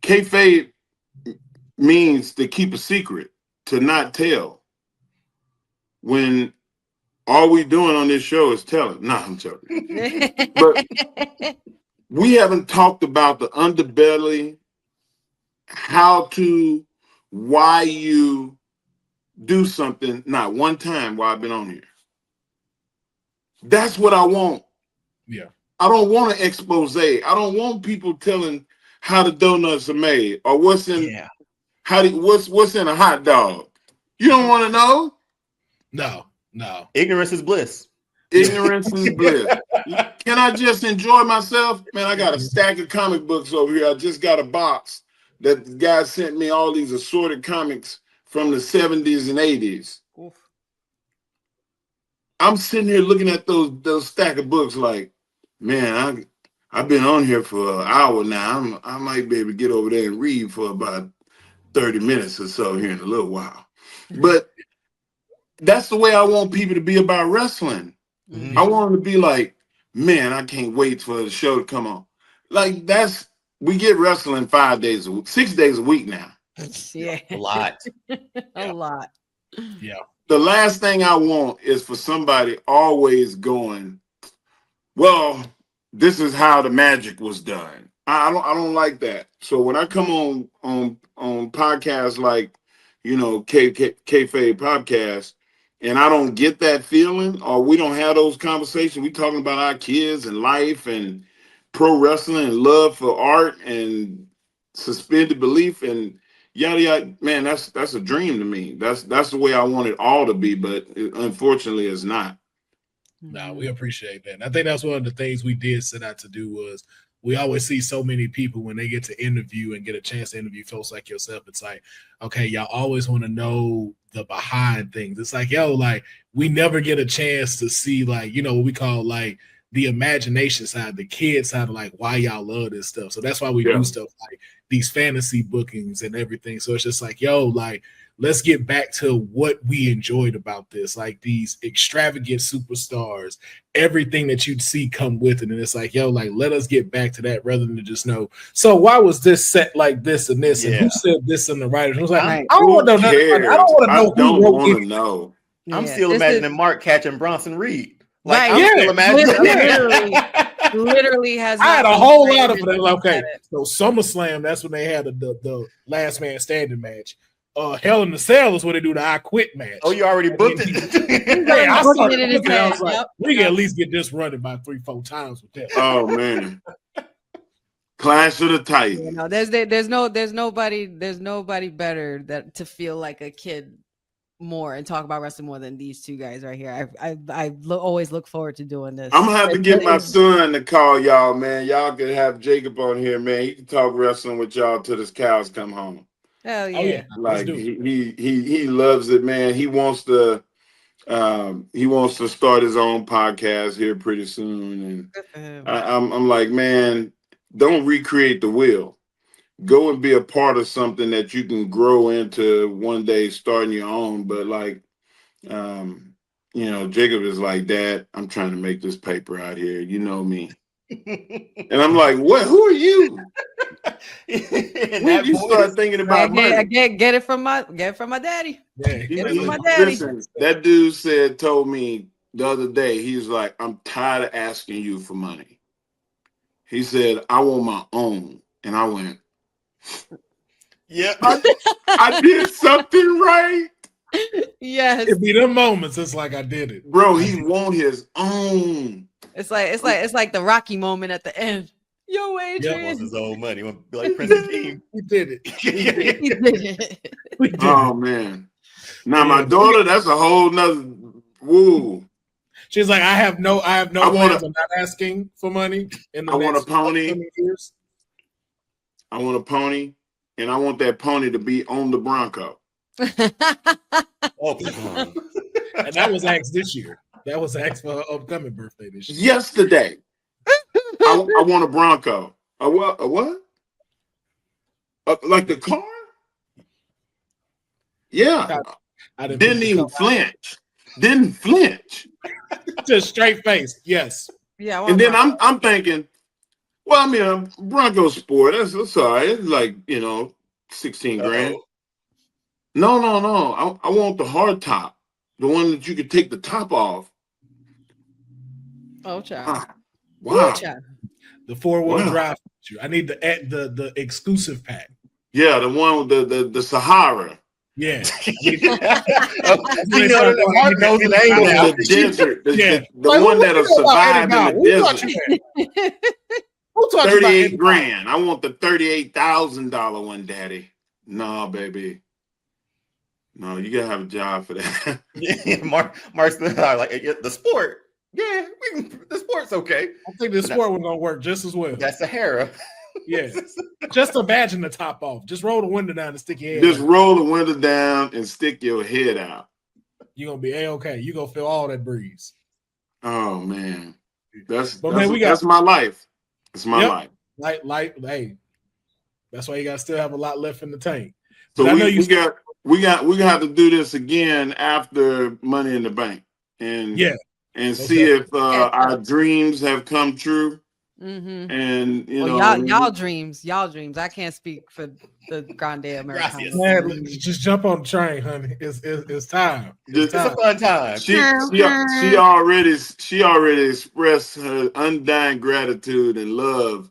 Kayfabe means to keep a secret, to not tell. When all we doing on this show is telling. No, I'm joking. But we haven't talked about the underbelly, why you do something, not one time while I've been on here. That's what I want. Yeah. I don't want an expose. I don't want people telling how the donuts are made or what's in what's in a hot dog. You don't want to know? No. Ignorance is bliss. Ignorance is bliss. Can I just enjoy myself? Man, I got a stack of comic books over here. I just got a box that the guy sent me all these assorted comics from the 70s and 80s. Oof. I'm sitting here looking at those stack of books like, man, I've been on here for an hour now. I might be able to get over there and read for about 30 minutes or so here in a little while. But that's the way I want people to be about wrestling. Mm-hmm. I want them to be like, man, I can't wait for the show to come on. Like we get wrestling 5 days a week, 6 days a week now. Yeah. A lot. A lot. Yeah. The last thing I want is for somebody always going, well, this is how the magic was done. I don't like that. So when I come on podcasts like, Kayfabe Podcast, and I don't get that feeling, or we don't have those conversations, we talking about our kids and life and pro wrestling and love for art and suspended belief and yada yada, man, that's a dream to me. That's the way I want it all to be, but unfortunately it's not. No, we appreciate that. And I think that's one of the things we did set out to do was we always see so many people when they get to interview and get a chance to interview folks like yourself. It's like, okay, y'all always want to know the behind things. It's like, we never get a chance to see what we call the imagination side, the kid side of why y'all love this stuff. So that's why we do stuff like these fantasy bookings and everything. So it's just let's get back to what we enjoyed about this, like these extravagant superstars, everything that you'd see come with it. And it's let us get back to that rather than just know, so why was this set like this and this? And who said this in the writers? I was like, I don't want to know. I don't want to know who wrote it. Know. I'm still imagining Mark catching Bronson Reed. Still imagining literally has. I had a whole lot of it. Okay, so SummerSlam, that's when they had the last man standing match. Hell in the Cell is what they do the I Quit match. Oh, you already booked it. Yeah, I started looking, I was like, we can at least get this running by 3-4 times with that. Oh man. Clash of the Titans. You know, there's nobody better that to feel like a kid more and talk about wrestling more than these two guys right here. Always look forward to doing this. I'm gonna have to get my son to call y'all, man. Y'all can have Jacob on here, man. He can talk wrestling with y'all till his cows come home. Hell yeah! Oh, yeah. Like he loves it, man. He wants to start his own podcast here pretty soon, and I'm like, man, don't recreate the wheel. Go and be a part of something that you can grow into one day, starting your own. But like, you know, Jacob is like, Dad, I'm trying to make this paper out here. You know me. And I'm like, what? Who are you? When you start thinking about money? Get it from my daddy. Yeah, Listen, that dude told me the other day, he's like, I'm tired of asking you for money. He said, I want my own. And I went, yeah, I did something right. Yes. It'd be them moments. It's like I did it. Bro, he want his own. It's like the Rocky moment at the end. Yo, Adrian. He wants his own money. He want to be like Prince King. We did it. He did it. We did Oh man. Now my daughter, that's a whole nother woo. She's like, I have no plans. I'm not asking for money. I want a pony. Years. I want a pony, and I want that pony to be on the Bronco. Oh, and that was asked this year. That was asked for her upcoming birthday this year. Yesterday. I want a Bronco. A what? A what? Like the car? Yeah. I didn't even flinch. Didn't flinch. Just straight face. Yes. Yeah. And then I'm thinking, well, I mean, a Bronco Sport, that's all right. It's like, 16 grand. No. I want the hard top. The one that you could take the top off. Oh, child. Wow. Oh, child. The 4-wheel drive. I need the exclusive pack. Yeah, the one with the Sahara. Yeah. The desert. The one that'll survive in the desert. 38 grand. I want the $38,000 one, Daddy. No, baby. No, you gotta have a job for that. Mark's like the sport. Yeah, the sport's okay. I think the sport was gonna work just as well. That's Sahara. Yeah. Just imagine the top off. Just roll the window down and stick your head. Just roll the window down and stick your head out. You're gonna be A-okay. You're gonna feel all that breeze. Oh man. That's my life. It's my life. Hey, that's why you gotta still have a lot left in the tank. So we have to do this again after Money in the Bank, and see if our dreams have come true. Mm-hmm. And y'all dreams. I can't speak for the Grande Americana. Man, just jump on the train, honey. It's time. It's a fun time. She already expressed her undying gratitude and love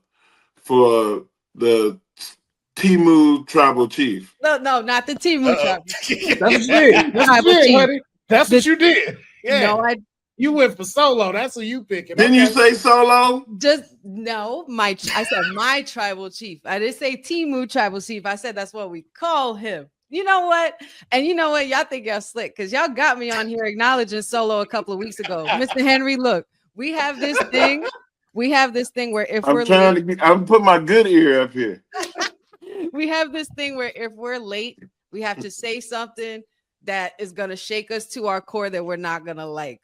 for the Timu tribal chief. No, not the Timu tribal. That's what you did. Honey. That's what you did. Yeah. No, you went for Solo. That's who you picking. Didn't you say Solo? Just no. I said my tribal chief. I didn't say Timu tribal chief. I said that's what we call him. You know what? And you know what? Y'all think y'all slick because y'all got me on here acknowledging Solo a couple of weeks ago. Mr. Henry, look, we have this thing. Where if I'm putting my good ear up here. We have this thing where if we're late, we have to say something that is going to shake us to our core that we're not going to like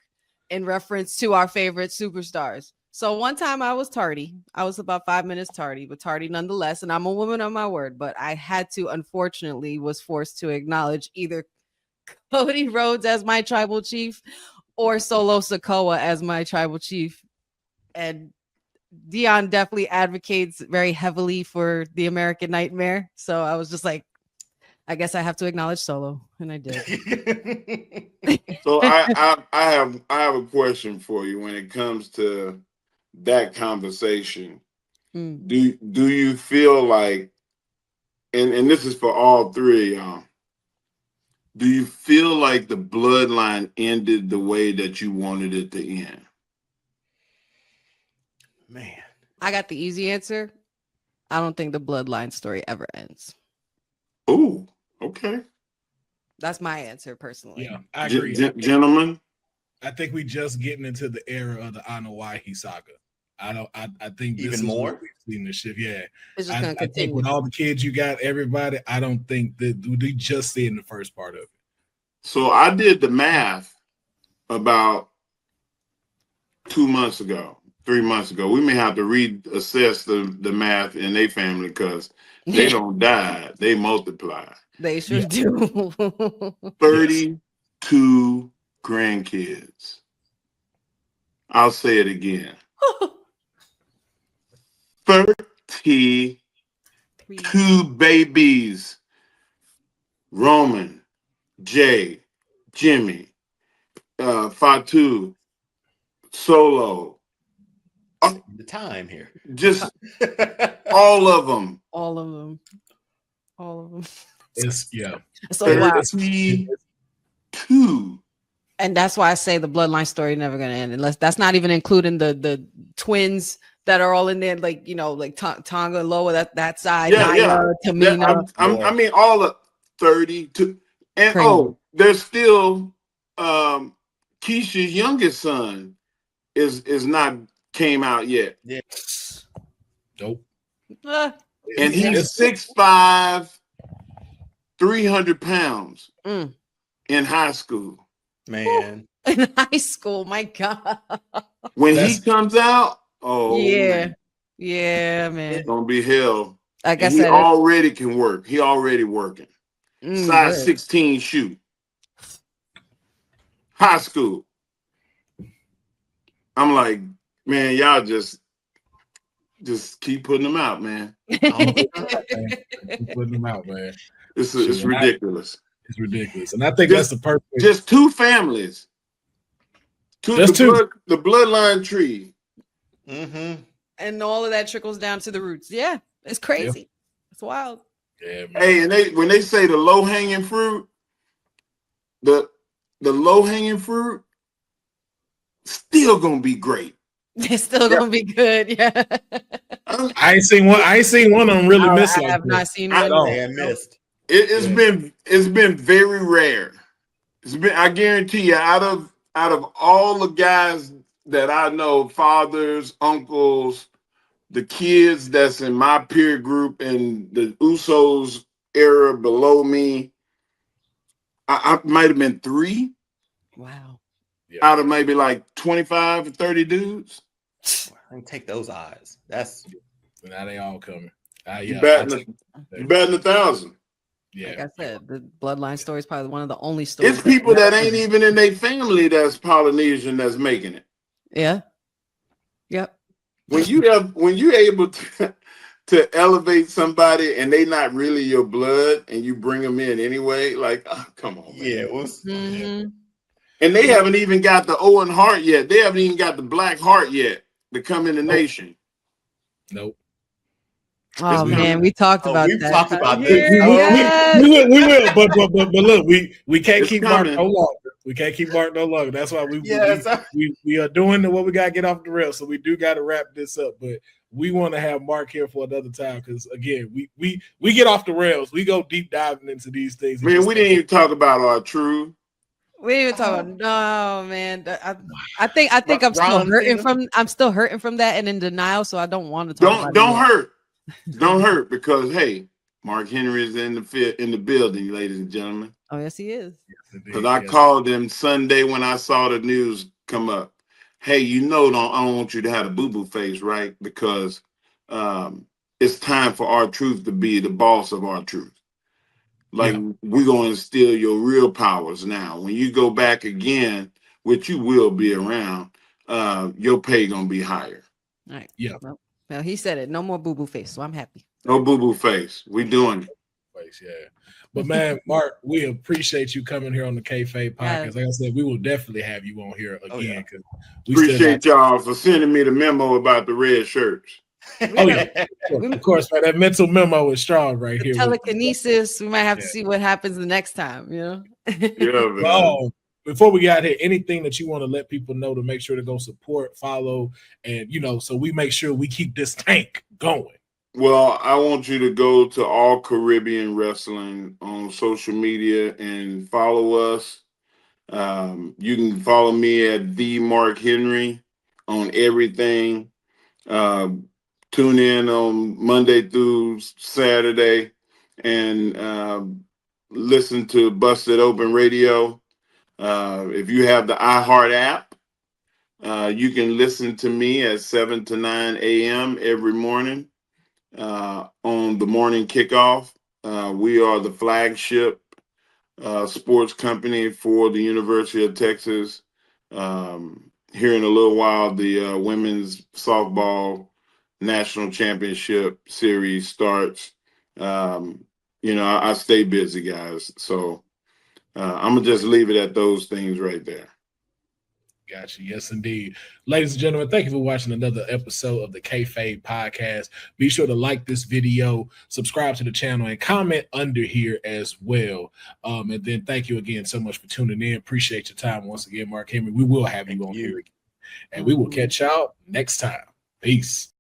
in reference to our favorite superstars. So one time I was tardy. I was about 5 minutes tardy, but tardy nonetheless. And I'm a woman of my word, but I had to, unfortunately, was forced to acknowledge either Cody Rhodes as my tribal chief or Solo Sikoa as my tribal chief. And Deonne definitely advocates very heavily for the American Nightmare. So I was just like, I guess I have to acknowledge Solo, and I did. So I have a question for you when it comes to that conversation. Do you feel like, and this is for all three of y'all, do you feel like the bloodline ended the way that you wanted it to end? Man, I got the easy answer. I don't think the bloodline story ever ends. Oh, okay. That's my answer personally. Yeah, I agree. Gentlemen, I think we just getting into the era of the Anoa'i saga. I think this even is more. what we've seen this shift. Yeah, It's just gonna I continue. think with all the kids you got, everybody, I don't think that we just see in the first part of it. so I did the math about 2 months ago, 3 months ago. We may have to reassess the math in their family because they don't die, they multiply. They sure do. 32 grandkids. I'll say it again. 32 babies. Roman, Jay, Jimmy, Fatu, Solo. The time here. Just all of them. All of them. All of them. It's So wow. 32. And that's why I say the bloodline story never gonna end, unless that's not even including the twins that are all in there, like like Tonga and Loa, that side. Naya, Tamina. I mean, all of 32. And Crazy. there's still Keisha's youngest son is not came out yet. Yeah. Nope. And he's 6'5", 300 pounds in high school. Man. In high school, my God. When he comes out, man. Man. It's gonna be hell. Like I said, he already can work. He already working. Size 16 shoe. High school. I'm like, man, y'all just keep putting them out, man. Keep putting them out, man. It's ridiculous. It's ridiculous, and I think that's the perfect. Just two families. The bloodline tree. Mm-hmm. And all of that trickles down to the roots. Yeah, it's crazy. Yep. It's wild. Yeah, man. Hey, and when they say the low hanging fruit, the low hanging fruit still gonna be great. It's still gonna be good. Yeah. I ain't seen one of them really miss. I have not seen one. I missed. It's been very rare. I guarantee you, out of all the guys that I know, fathers, uncles, the kids that's in my peer group and the Usos era below me, I might have been 3. Wow. Out of maybe like 25 or 30 dudes. I can take those odds. That's now they all coming. You betting 1,000. Yeah. Like I said, the bloodline story is probably one of the only stories. It's people that ain't even in their family that's Polynesian that's making it. Yeah. Yep. When you're able to elevate somebody and they not really your blood and you bring them in anyway, like, oh, come on, man. Yeah, it was. Mm-hmm. And they haven't even got the Owen Hart yet. They haven't even got the Black Heart yet to come in the nation. Nope. Oh man, we talked about that. We've talked about this. Yes. We will, but look, we can't keep Mark no longer. We can't keep Mark no longer. That's why we are doing what we got to get off the rails. So we do got to wrap this up. But we want to have Mark here for another time because again, we get off the rails. We go deep diving into these things. Man, we didn't even talk about our truth. We didn't even talk about no man. I think I'm still hurting from that and in denial. So I don't want to talk about it. Don't hurt. Don't hurt because hey, Mark Henry is in the building, ladies and gentlemen. Oh yes, he is. Because I called him Sunday when I saw the news come up. Hey, I don't want you to have a boo-boo face, right? Because it's time for our truth to be the boss of our truth. Like we're gonna instill your real powers now. When you go back again, which you will be around, your pay gonna be higher. All right. Yeah. Well, he said it. No more boo-boo face, so I'm happy. No boo-boo face. We doing it. Face, yeah. But man, Mark, we appreciate you coming here on the Kayfabe podcast. Like I said, we will definitely have you on here again. We appreciate y'all for sending me the memo about the red shirts. Oh yeah, of course, man. That mental memo is strong right here. Telekinesis. We might have to see what happens the next time. Yeah, man. Oh, before we got here, anything that you want to let people know to make sure to go support, follow, and so we make sure we keep this tank going. Well, I want you to go to All Caribbean Wrestling on social media and follow us. You can follow me at the Mark Henry on everything. Tune in on Monday through Saturday and listen to Busted Open Radio. If you have the iHeart app, you can listen to me at 7 to 9 a.m. every morning on the morning kickoff. We are the flagship sports company for the University of Texas. Here in a little while, the women's softball national championship series starts. I stay busy, guys. So I'm going to just leave it at those things right there. Gotcha. Yes, indeed. Ladies and gentlemen, thank you for watching another episode of the Kayfabe Podcast. Be sure to like this video, subscribe to the channel, and comment under here as well. And then thank you again so much for tuning in. Appreciate your time once again, Mark Henry. We will have you on here again. And we will catch y'all next time. Peace.